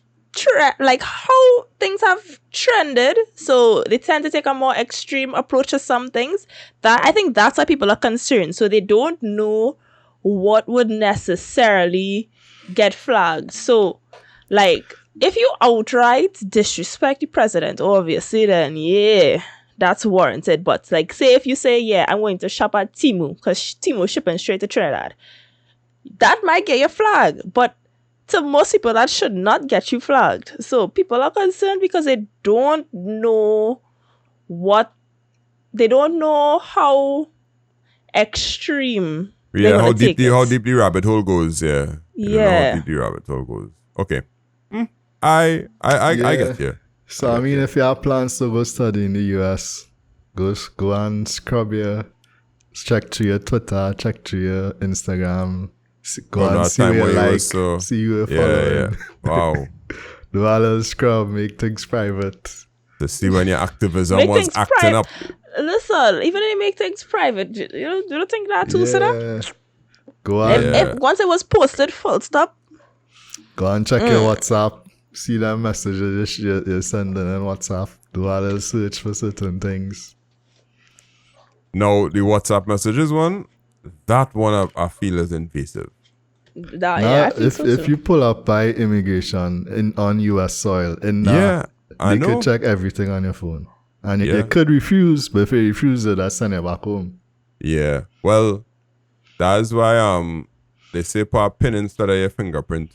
how things have trended, so they tend to take a more extreme approach to some things. That I think that's why people are concerned. So they don't know what would necessarily get flagged. So, like, if you outright disrespect the president, obviously, then yeah, that's warranted. But like, say if you say, yeah, I'm going to shop at Temu because Temu shipping straight to Trinidad, that might get you flagged. But to most people, that should not get you flagged. So people are concerned because they don't know how extreme. Yeah, how deep the rabbit hole goes. Yeah. How deep the rabbit hole goes. Okay. I get you. So I mean, if you have plans to go study in the US, go and scrub check through your Twitter, check through your Instagram. Go and see where see you following. Yeah. Wow. Do a little scrub, make things private. To see when your activism was acting up. Listen, even if you make things private, you don't think that too, sir? Go on. If once it was posted, full stop. Go and check your WhatsApp. See that messages you're sending in WhatsApp. Do a little search for certain things. No, the WhatsApp messages one, that one I feel is invasive. If you pull up by immigration on US soil, they could check everything on your phone. And you could refuse, but if you refuse it, that's send it back home. Yeah. Well, that's why they say put a pin instead of your fingerprint.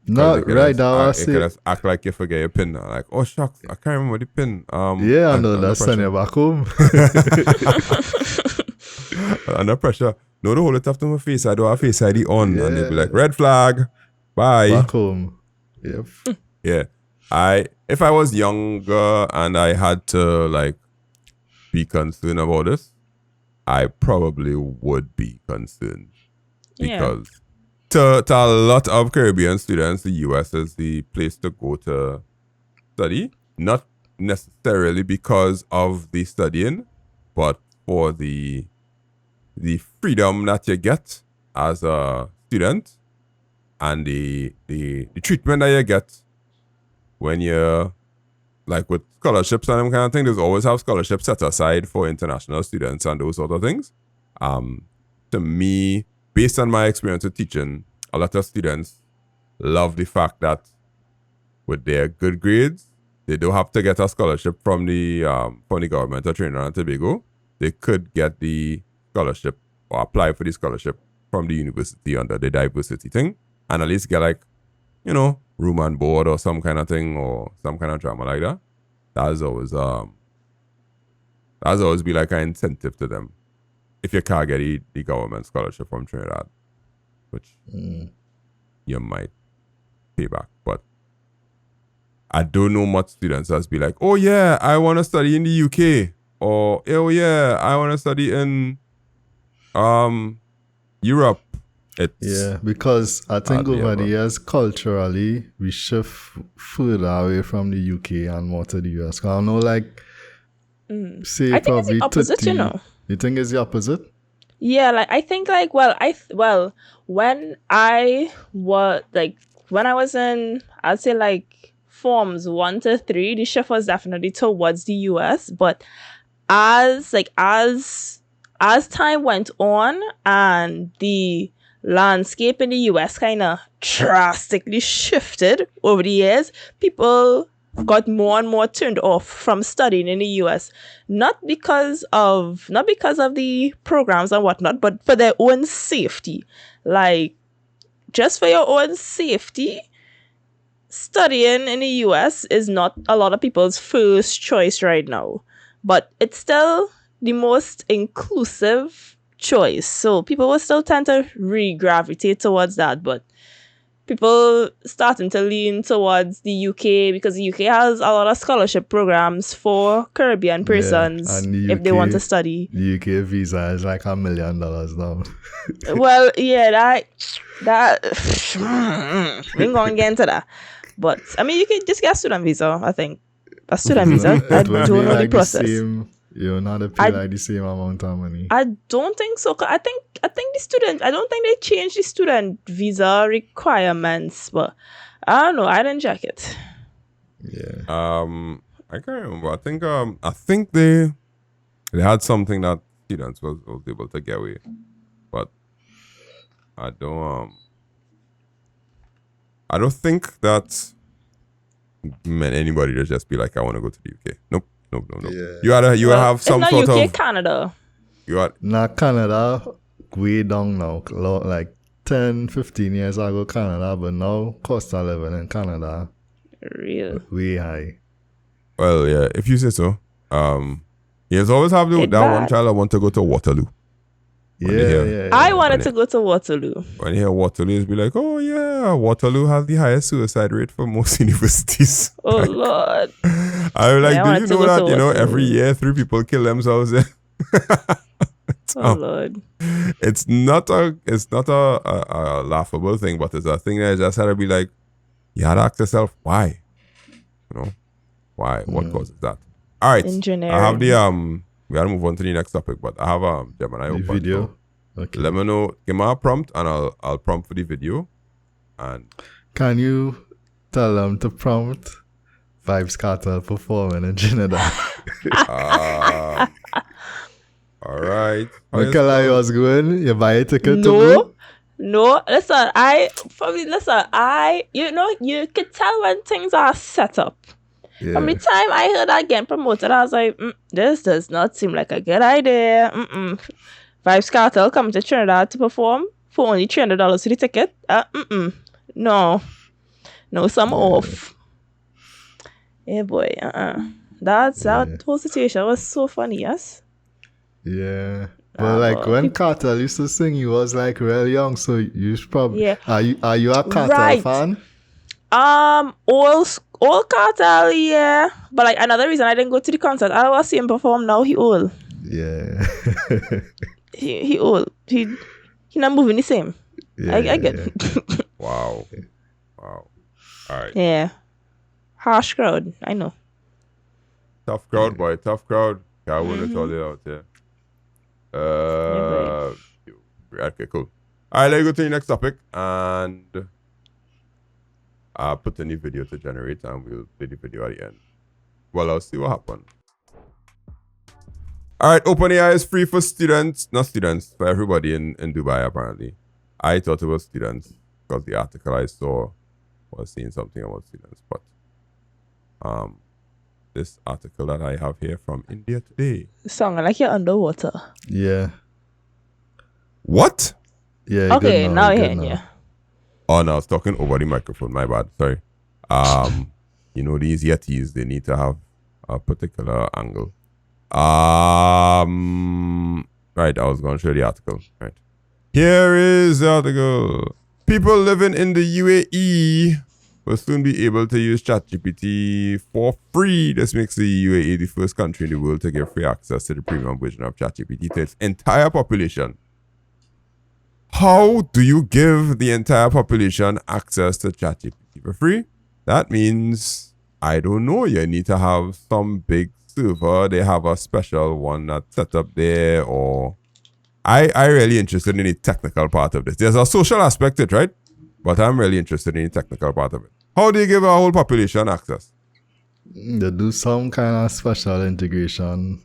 No, right now you can just act like you forget your pin now. Like, oh shucks, I can't remember the pin. I know that's send it back home. Under pressure. No, the whole it after my face. I do have Face ID on, and they'll be like, red flag, bye. Back home. Yep. Yeah. If I was younger and I had to like be concerned about this, I probably would be concerned. Because to a lot of Caribbean students, the US is the place to go to study. Not necessarily because of the studying, but for the freedom that you get as a student and the treatment that you get when you're like with scholarships and them kind of thing. There's always have scholarships set aside for international students and those sort of things. To me, based on my experience with teaching, a lot of students love the fact that with their good grades, they don't have to get a scholarship from the government of Trinidad and Tobago. They could get the scholarship or apply for the scholarship from the university under the diversity thing, and at least get like, room and board or some kind of thing or some kind of drama like that. That's always be like an incentive to them if you can't get the government scholarship from Trinidad, which you might pay back. But I don't know much students that's be like, oh yeah, I want to study in the UK, or oh yeah, I want to study in Europe. Because I think over the years, culturally, we shift further away from the UK and more to the US. I know, like, say I think it's the probably opposite, 30. you know. You think it's the opposite? Yeah, like I think like when I was in, I'd say like forms 1 to 3, the shift was definitely towards the US. But as time went on and the landscape in the US kind of drastically shifted over the years, people got more and more turned off from studying in the US, not because of the programs and whatnot, but for their own safety. Like, just for your own safety, studying in the US is not a lot of people's first choice right now, but it's still the most inclusive choice. So people will still tend to re-gravitate towards that, but people starting to lean towards the UK because the UK has a lot of scholarship programs for Caribbean persons and the if they want to study. The UK visa is like $1 million now. Well, yeah, that we ain't gonna get into that. But I mean, you can just get a student visa. I think a student visa. I don't know the process. You're not pay like the same amount of money. I don't think so. I think the student. I don't think they changed the student visa requirements, but I don't know. I didn't check it. Yeah. I can't remember. I think they had something that students was able to get away, but I don't think that meant anybody to just be like, I want to go to the UK. Nope. Yeah. You have some it's sort not UK, of Canada. Not Canada, way down now. Like 10, 15 years ago, Canada, but now cost of living in Canada Real. way high. Well, yeah, if you say so. You always have that one child that want to go to Waterloo. Yeah. I wanted to go to Waterloo. When you hear Waterloo, it's be like, oh yeah, Waterloo has the highest suicide rate for most universities. Oh Lord. I was like, Yeah, I do you know that, Waterloo. every year 3 people kill themselves there? Oh Lord. It's not a laughable thing, but it's a thing that just had to be like, you had to ask yourself, why? Why? What causes that? All right. Engineering. I have we gotta move on to the next topic, but I have Gemini The open. video. So Okay. let me know. Give me a prompt, and I'll prompt for the video. And Can you tell them to prompt Vibes Cartel performing in Trinidad? all right. Look at how yours going. You buy a ticket to go? No. Listen, you could tell when things are set up. Yeah. From the time I heard that getting promoted, I was like, this does not seem like a good idea. Vibes Cartel coming to Trinidad to perform for only $300 for the ticket. No, some off. Yeah, boy. That whole situation was so funny, yes? Yeah. Well, like when Cartel used to sing, he was like real young, so you should probably. Yeah. Are you a Cartel Right. fan? Old Cartel, yeah. But like another reason I didn't go to the concert, I was seeing him perform now. He old. Yeah. He old. He not moving the same. Yeah, I get it. Wow. All right. Yeah. Harsh crowd. I know. Tough crowd, boy. Tough crowd. I want to tell you out there. Okay, cool. All right, let's go to the next topic, and I'll put a new video to generate, and we'll play the video at the end. Well, I'll see what happens. All right, OpenAI is free for students, not students, for everybody in Dubai, apparently. I thought it was students because the article I saw was saying something about students, but this article that I have here from India Today. Sounding like you're underwater. Yeah. What? Yeah. Okay, good now good you're hearing you. Oh no, I was talking over the microphone. My bad. Sorry. These Yetis, they need to have a particular angle. Right, I was going to show the article. Right. Here is the article. People living in the UAE will soon be able to use ChatGPT for free. This makes the UAE the first country in the world to give free access to the premium version of ChatGPT to its entire population. How do you give the entire population access to ChatGPT for free? That means, I don't know, you need to have some big server, they have a special one that's set up there, or I really interested in the technical part of this. There's a social aspect to it, right? But I'm really interested in the technical part of it. How do you give a whole population access? They do some kind of special integration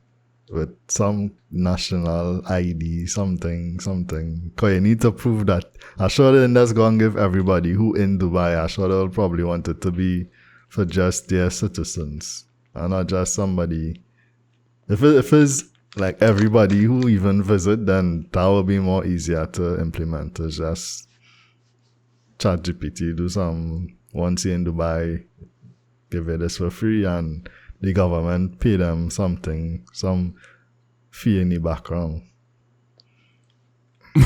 with some national ID, something. Because you need to prove that. I'm sure they're just going to give everybody who in Dubai, I'm sure they'll probably want it to be for just their citizens and not just somebody. If it's like everybody who even visit, then that will be more easier to implement. It's just ChatGPT, do some, once you're in Dubai, give it this for free, and the government pay them something, some fee in the background. We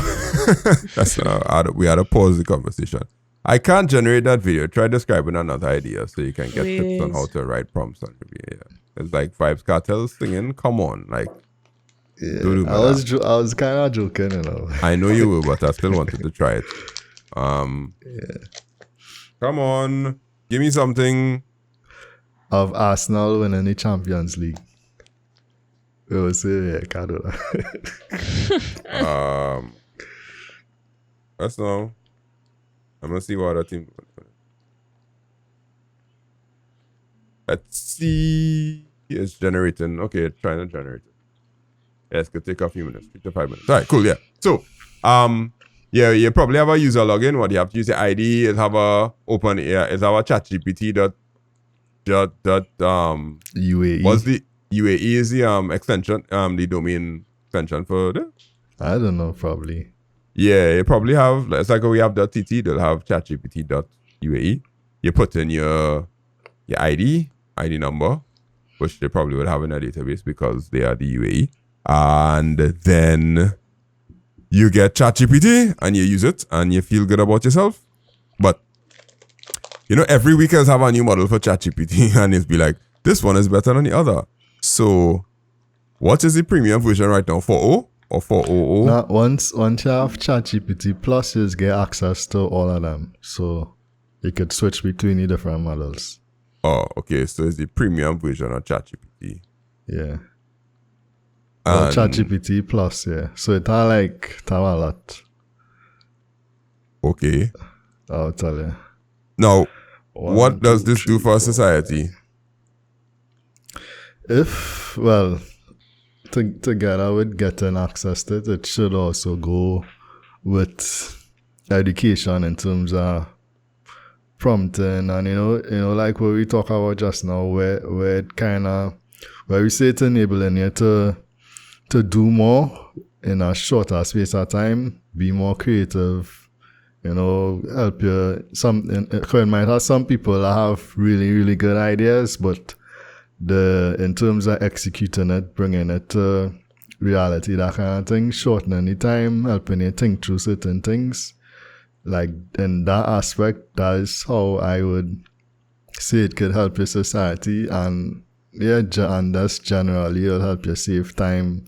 had to pause the conversation. I can't generate that video. Try describing another idea so you can get tips on how to write prompts on the video. It's like Vibes Cartel singing. Come on, like. Yeah, I was kind of joking, you know. I know you will, but I still wanted to try it. Yeah. Come on, give me something. Of Arsenal winning the Champions League. It was yeah, can't do that. Let's know. I'm gonna see what other team. Let's see. It's generating. Okay, it's trying to generate it. Yeah, it's gonna take a few minutes, 3 to 5 minutes. All right, cool. Yeah. So, yeah, you probably have a user login. What you have to use your ID. Is have a OpenAI. Is have a ChatGPT UAE. What's the UAE is the extension, the domain extension for the? I don't know, probably. Yeah, you probably have. It's like we have .tt. They'll have ChatGPT.UAE. You put in your ID number, which they probably would have in a database because they are the UAE, and then you get ChatGPT and you use it and you feel good about yourself. But you know, every week I have a new model for ChatGPT and it's be like, this one is better than the other. So, what is the premium version right now? 4.0 or 4.00? Now, once you have ChatGPT Plus, you get access to all of them. So, you could switch between the different models. Oh, okay. So, it's the premium version of ChatGPT. Yeah. ChatGPT Plus, yeah. So, it's like a lot. Okay. I'll tell you. Now, what does this do for society? Together with getting access to it, it should also go with education in terms of prompting and, you know, like what we talk about just now, where we say it's enabling you to do more in a shorter space of time, be more creative, you know, help you. It might have some people that have really, really good ideas, but in terms of executing it, bringing it to reality, that kind of thing, shortening the time, helping you think through certain things. Like, in that aspect, that is how I would say it could help your society. And yeah, and that's generally, it'll help you save time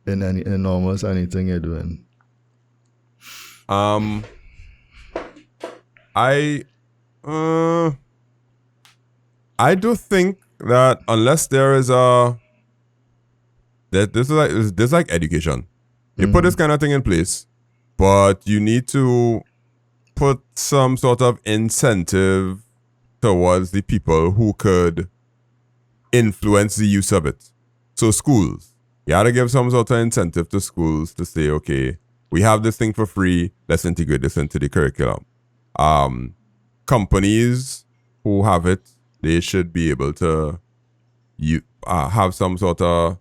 in almost anything you're doing. I do think that unless there is this is like education. You put this kind of thing in place, but you need to put some sort of incentive towards the people who could influence the use of it. So schools, you have to give some sort of incentive to schools to say, okay, we have this thing for free, let's integrate this into the curriculum. Companies who have it, they should be able to have some sort of,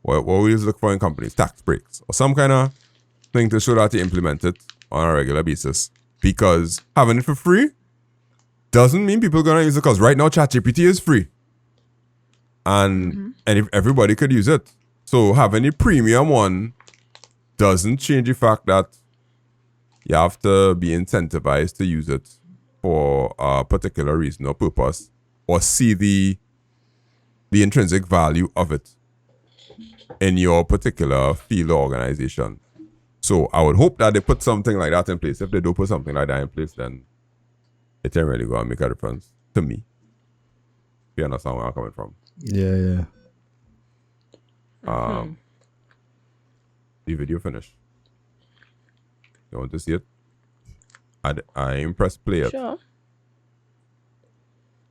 what we usually look for in companies, tax breaks or some kind of thing to show that you implement it on a regular basis. Because having it for free doesn't mean people are going to use it, because right now ChatGPT is free. And if everybody could use it. So having a premium one doesn't change the fact that you have to be incentivized to use it for a particular reason or purpose, or see the intrinsic value of it in your particular field or organization. So I would hope that they put something like that in place. If they don't put something like that in place, then it ain't really going to make a difference to me. You understand where I'm coming from? Yeah. The video finished. You want to see it? I ain't press play it. Sure.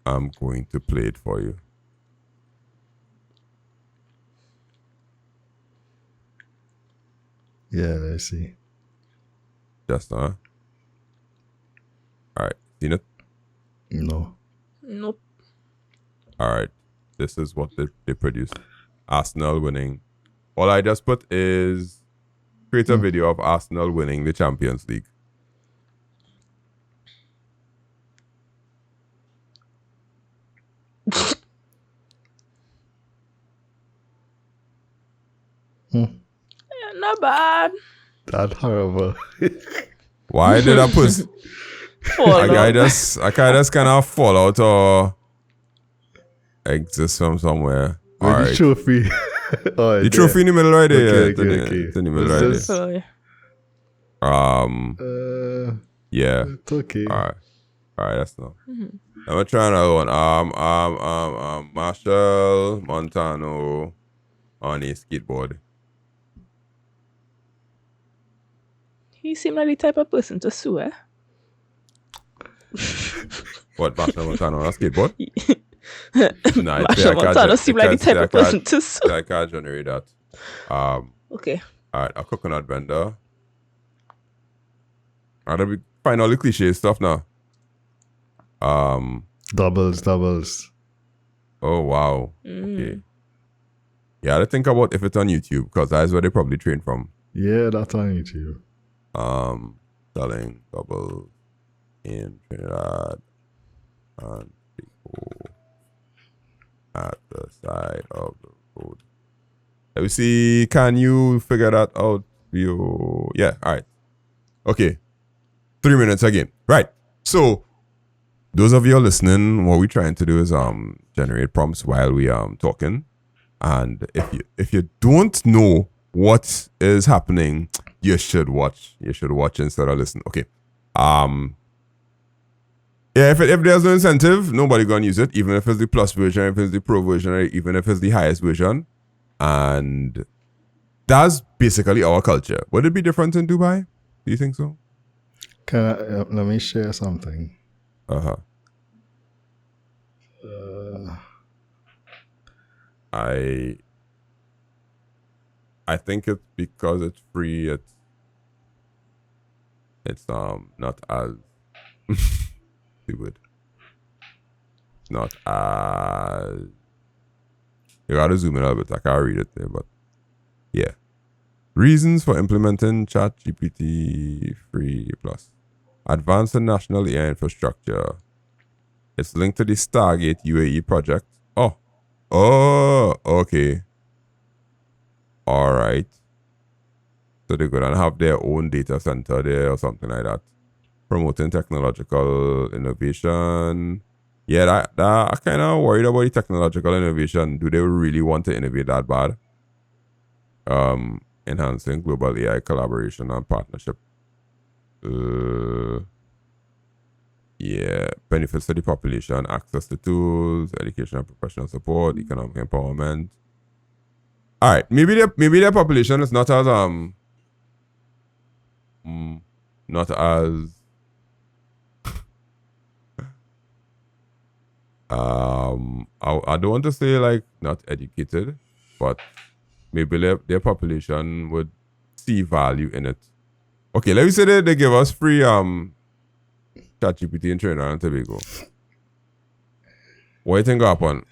I'm going to play it for you. Yeah, I see. Just now. Alright. Seen it? No. Nope. Alright. This is what they produced. Arsenal winning. All I just put is create a video of Arsenal winning the Champions League. Yeah, not bad. That horrible. Why did I put I just kind of fall out or exist from somewhere. Where the Alright. trophy? Oh, The trophy in the middle right there. Okay. It's in the middle right This there. is- Oh, Yeah. It's okay. Alright, that's enough. I'm gonna try another one. Marshall Montano on a skateboard. he seemed like the type of person to sue, eh? What, Marshall Montano on a skateboard? Nah, Marshall Montano seemed like the type of person to sue. I can't generate that. Okay. Alright, a coconut vendor. Alright, we find all the cliche stuff now. Doubles. Oh wow. Okay. Yeah, I think about if it's on YouTube, because that's where they probably train from. Yeah, that's on YouTube. Selling double in Trinidad and people at the side of the road. Let me see. Can you figure that out? Yeah. All right. Okay. 3 minutes again. Right. So, those of you listening, what we're trying to do is generate prompts while we talking. And if you don't know what is happening, you should watch. You should watch instead of listen. Okay. Yeah, if there's no incentive, nobody gonna use it, even if it's the plus version, if it's the pro version, or even if it's the highest version. And that's basically our culture. Would it be different in Dubai? Do you think so? Can I, let me share something. Uh-huh. I think it's because it's free. It's not as stupid. Not as you gotta zoom in a little bit. I can't read it there, but yeah. Reasons for implementing ChatGPT free plus. Advanced and national AI infrastructure. It's linked to the Stargate UAE project. Oh, okay. All right. So they're gonna have their own data center there or something like that. Promoting technological innovation. Yeah, that I kind of worried about the technological innovation. Do they really want to innovate that bad? Enhancing global AI collaboration and partnership. Yeah, benefits to the population, access to tools, education and professional support, economic empowerment. All right, maybe their population is not as I don't want to say like not educated, but maybe their population would see value in it. Okay, let me say that they give us free ChatGPT in Trinidad and Tobago. What do you think will happen?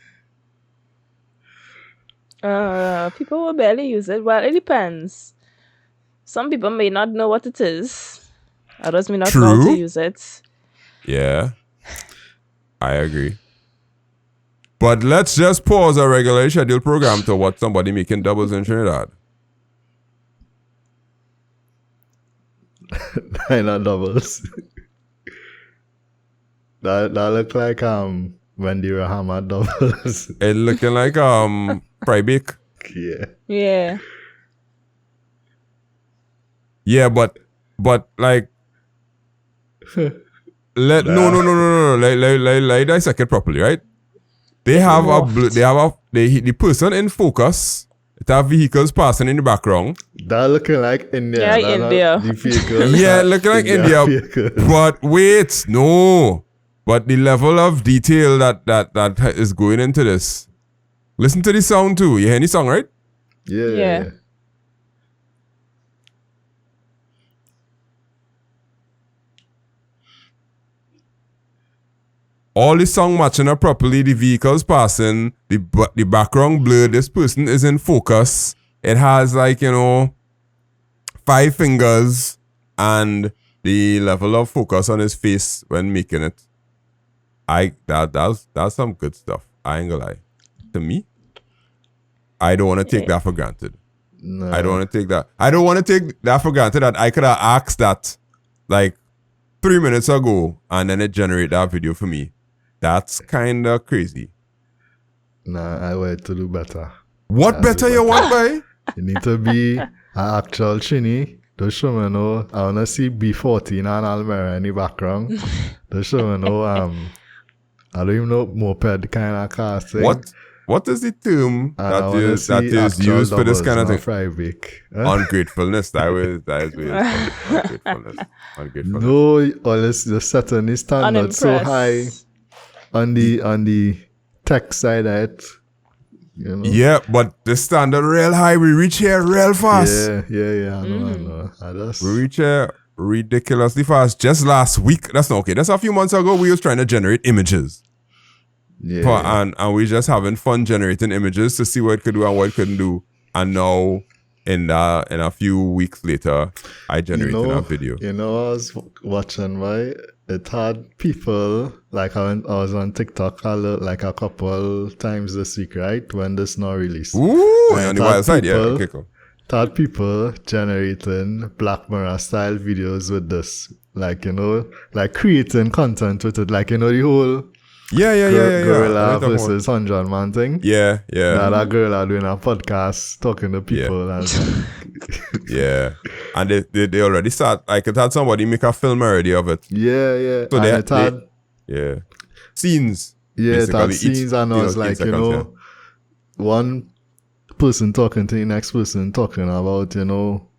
People will barely use it. Well, it depends. Some people may not know what it is. Others may not know how to use it. Yeah, I agree. But let's just pause a regular scheduled program to watch somebody making doubles in Trinidad. Not doubles. that look like Wendy Rahama doubles. It looking like fry bake. Yeah. Yeah. Yeah, but like no. Like dissect it properly, right? They have the person in focus. It have vehicles passing in the background. That looking like India. Yeah, India. The vehicles. Yeah, looking like India. But wait, no. But the level of detail that is going into this. Listen to the sound too. You hear any song, right? Yeah. All the song matching up properly, the vehicles passing, the background blur, this person is in focus. It has 5 fingers and the level of focus on his face when making it. That's some good stuff. I ain't gonna lie. To me, I don't want to take that for granted. No. I don't want to take that. I don't want to take that for granted that I could have asked that 3 minutes ago and then it generate that video for me. That's kind of crazy. Nah, I want to do better. What better you want, boy? You need to be an actual Chini. To show me know. I want to see B14 and Almera in the background. To show me know. I don't even know moped kind of car thing. What is the term that is used for this kind of thing? Fry bake. Ungratefulness. That is ungratefulness. No, honestly, the setting is standard so high on the tech side of it. You know? Yeah, but the standard real high. We reach here real fast. Yeah. I know. We reach here ridiculously fast. Just last week. That's not okay. That's a few months ago. We was trying to generate images. Yeah. And we just having fun generating images to see what it could do and what it couldn't do. And now, in a few weeks later, I generated a video. I was watching, right? It had people, I was on TikTok a couple times this week, right? When this not released. Ooh, on the wild side, yeah. Okay, cool. It had people generating Black Mirror style videos with this. Creating content with it. The whole... Yeah. Gorilla versus 100 Man thing. Yeah. That gorilla doing a podcast talking to people and yeah. And they already start it had somebody make a film already of it. Yeah. So and it had scenes. Yeah, it had scenes and I was one person talking to the next person talking about,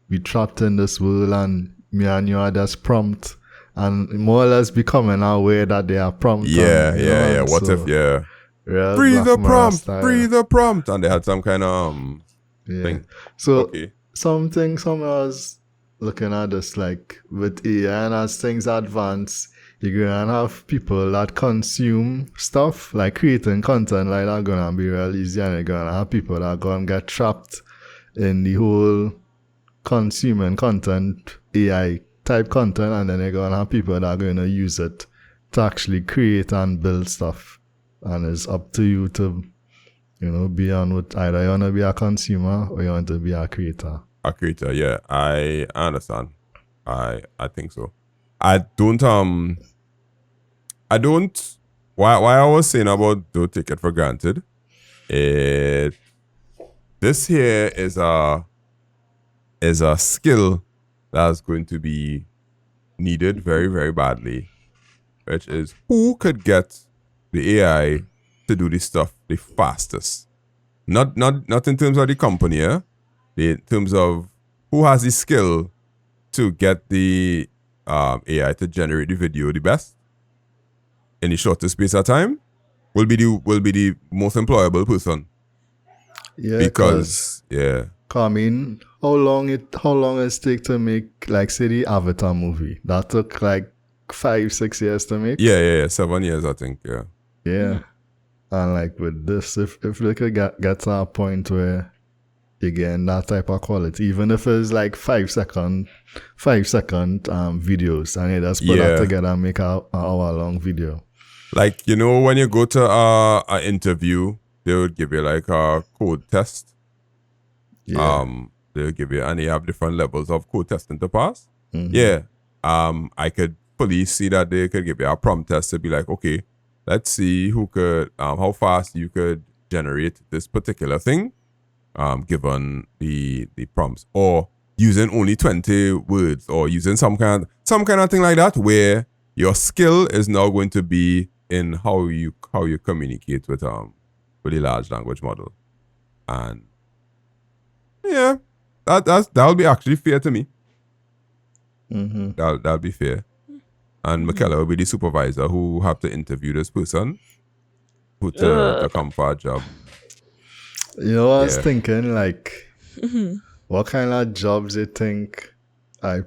we trapped in this world and me and you are just prompt. And more or less becoming aware that they are prompt. Yeah. What if, free the prompt. And they had some kind of thing. So, something I was looking at this, with AI and as things advance, you're going to have people that consume stuff, creating content that going to be real easy. And you're going to have people that are going to get trapped in the whole consuming content, AI type content, and then you're going to have people that are going to use it to actually create and build stuff. And it's up to you to, be on with either you want to be a consumer or you want to be a creator. A creator, yeah. I understand. I think so. I don't why I was saying about don't take it for granted. This here is a skill that's going to be needed very, very badly, which is who could get the AI to do this stuff the fastest. Not in terms of the company, in terms of who has the skill to get the AI to generate the video the best in the shortest space of time will be the most employable person. Yeah, because I mean, how long it take to make say the Avatar movie? That took 5-6 years to make. Yeah, 7 years I think. Yeah, and with this, if they could get to a point where you get that type of quality, even if it's 5 second videos, and you just put that together and make an hour-long video. When you go to an interview, they would give you a code test. Yeah. They'll give you, and you have different levels of code testing to pass. Mm-hmm. Yeah. I could fully see that they could give you a prompt test to be okay, let's see who could, how fast you could generate this particular thing, given the prompts, or using only 20 words, or using some kind of thing like that, where your skill is now going to be in how you communicate with for the large language model. And yeah, that'll be actually fair to me. Mm-hmm. That'll be fair. And McKellar will be the supervisor who have to interview this person to come for a job. You know, I was thinking, like, what kind of jobs you think let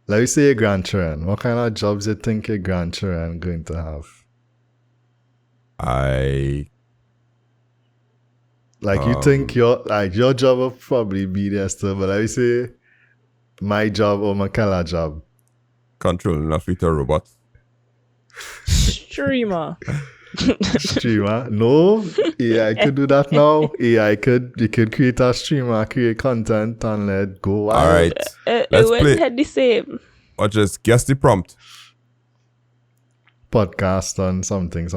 me say your grandchildren. What kind of jobs you think your grandchildren going to have? You think your job will probably be there still, but let me say my job or McKellar job. Controlling a fleet of robots. Streamer. Streamer? No, AI could do that now. You could create a streamer, create content, and let go. All right, let's play. Had the same. Or just guess the prompt. Podcast on something.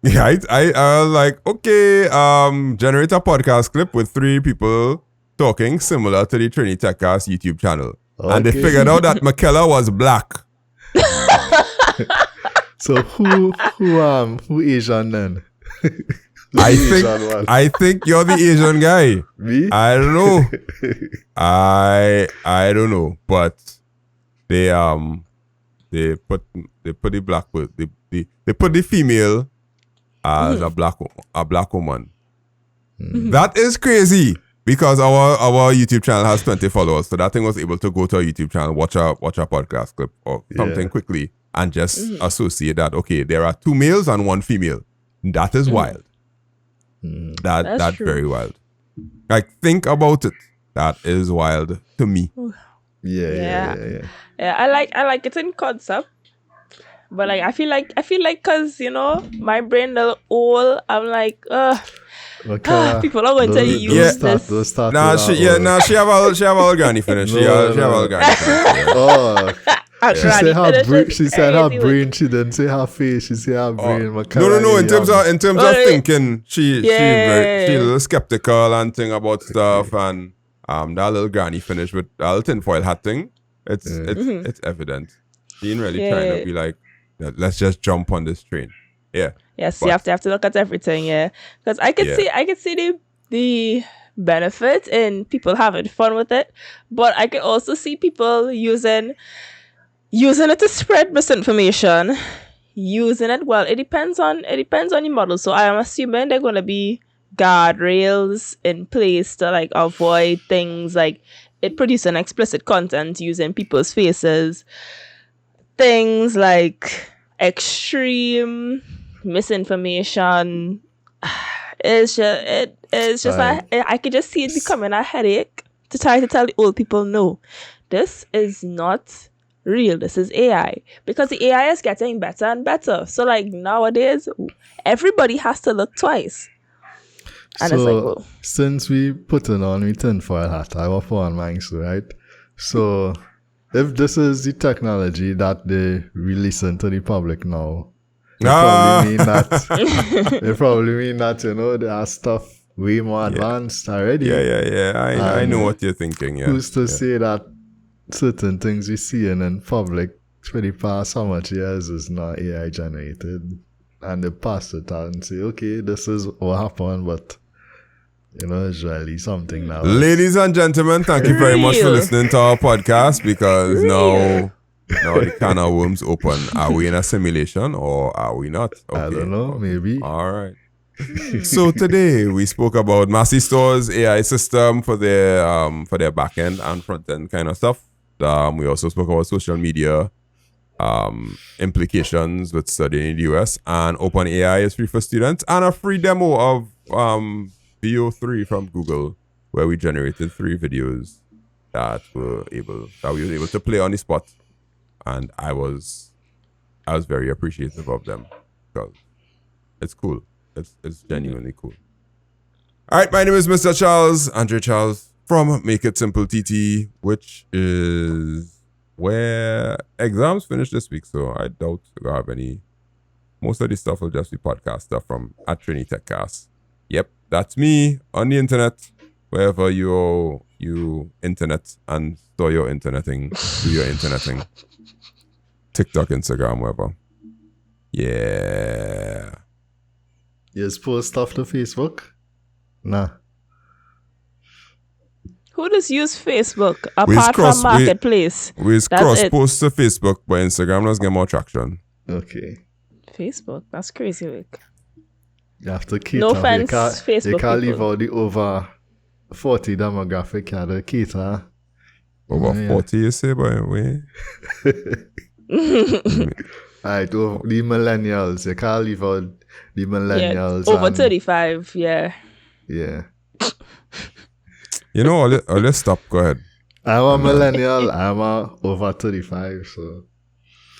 Yeah, I like, okay, generate a podcast clip with 3 people talking similar to the Trini Techcast YouTube channel. Okay. And they figured out that McKellar was black. So who Asian then? I think you're the Asian guy. Me? I don't know. I don't know, but they put the black they put the female as a black woman. Mm-hmm. That is crazy because our YouTube channel has 20 followers, so that thing was able to go to our YouTube channel, watch a podcast clip or something quickly, and just associate that. Okay, there are 2 males and 1 female. That is wild. That's very wild. Like, think about it. That is wild to me. Yeah. I like it in concept. But like I feel like cause my brain a little old, I'm like, people are going to use this. She have all granny finish. She have all granny finish. Oh. She said her brain. She didn't say her face. She said her brain. No. In terms of thinking, she a little skeptical and thing about stuff, and that little granny finish with that little tinfoil hat thing. It's evident. She ain't really trying to be like, let's just jump on this train. Yeah. Yes, you have to look at everything. Yeah, because I could see the benefit in people having fun with it, but I could also see people using it to spread misinformation. Using it, well, it depends on the model. So I am assuming they're gonna be guardrails in place to like avoid things like it producing explicit content using people's faces, things like extreme misinformation. It's just I could just see it becoming a headache to try to tell the old people, no, this is not real, this is AI, because the AI is getting better and better. So like nowadays everybody has to look twice. And so, it's like, well, since we put it on we tinfoil hat, I was on mine, so right? So if this is the technology that they're releasing to the public now, it probably mean that, there are stuff way more advanced already. Yeah. I know what you're thinking. Yeah. Who's to say that certain things we see in public for the past how much years is not AI generated, and they pass it out and say, okay, this is what happened, but it's really something now. Ladies and gentlemen, thank you very much for listening to our podcast, because now the can of worms open. Are we in a simulation or are we not? Okay. I don't know, maybe. All right. So today we spoke about Massy Store's AI system for their back end and front end kind of stuff. We also spoke about social media implications with studying in the US, and OpenAI is free for students, and a free demo of VO3 from Google, where we generated 3 videos that we were able to play on the spot, and I was very appreciative of them because it's cool. It's genuinely cool. All right, my name is Mr. Charles, Andre Charles from Make It Simple TT, which is where exams finish this week, so I doubt we'll have any. Most of the stuff will just be podcast stuff from at Trini Techcast. Yep, that's me on the internet wherever you internet and store your interneting, do your interneting. TikTok, Instagram, wherever. Yeah. You just post stuff to Facebook? Nah. Who does use Facebook apart from Marketplace? We cross-post to Facebook, but Instagram does get more traction. Okay. Facebook? That's crazy, Vic. You have to keep No offense, Facebook you can't leave people. out the over 40 demographic. You have to keep, huh? Over 40, you say, by the way? Alright, the millennials. You can't leave out the millennials. Yeah, over 35, yeah. Yeah. You know, I'll just stop. Go ahead. I'm a millennial. I'm over 35, so.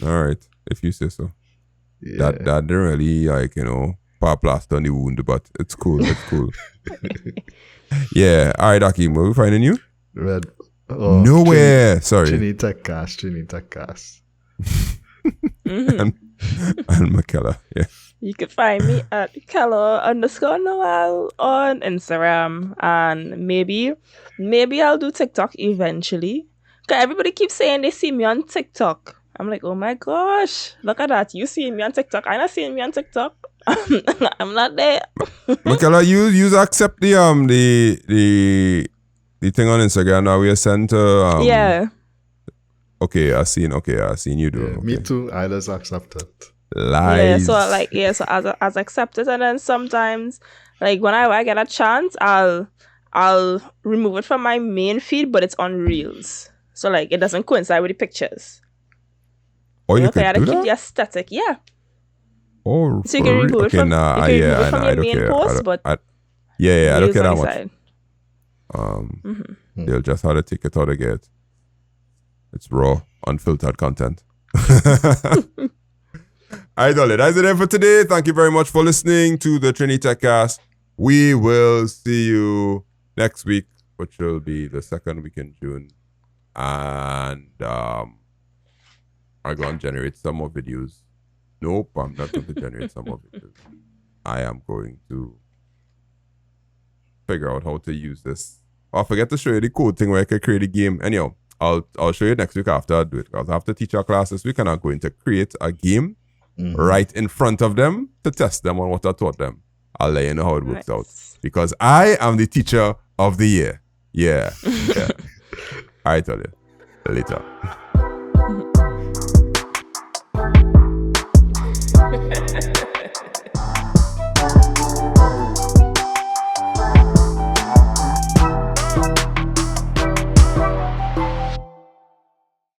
All right, if you say so. Yeah. That didn't really, like, you know, put plaster on the wound, but it's cool. It's cool. Yeah. All right, Akeem, where we finding you? Red. Oh, Nowhere. Sorry. Trinity Cast. and McKellar. Yeah. You can find me at Keller_Noel on Instagram, and maybe I'll do TikTok eventually. Cause everybody keeps saying they see me on TikTok. I'm like, oh my gosh, look at that! You see me on TikTok? I'm not seeing me on TikTok. I'm not there. McKellar, you accept the thing on Instagram now we sent to Yeah. Okay, I seen you do. Yeah, Okay. me too. I just accept it. Lies. Yeah, so as accepted, and then sometimes, like when I get a chance, I'll remove it from my main feed, but it's on Reels, so like it doesn't coincide with the pictures. Oh, you I can gotta do keep that? the aesthetic, yeah. Oh, So you can remove it from, nah, you can remove it I from know, your I don't main care. post, but I don't Reels care that on the much. side. They'll just have to take it out again. It's raw, unfiltered content. Alright, darling, that's it for today. Thank you very much for listening to the Trinity Tech Cast. We will see you next week, which will be the second week in June. And I'm going to generate some more videos. Nope, I'm not going to generate some more videos. I am going to figure out how to use this. I forget to show you the code thing where I can create a game. Anyhow, I'll show you next week after I do it. Because I have to teach our class this week and I'm going to create a game right in front of them to test them on what I taught them. I'll let you know how it works out. Because I am the teacher of the year. Yeah. All right, tell you. Later.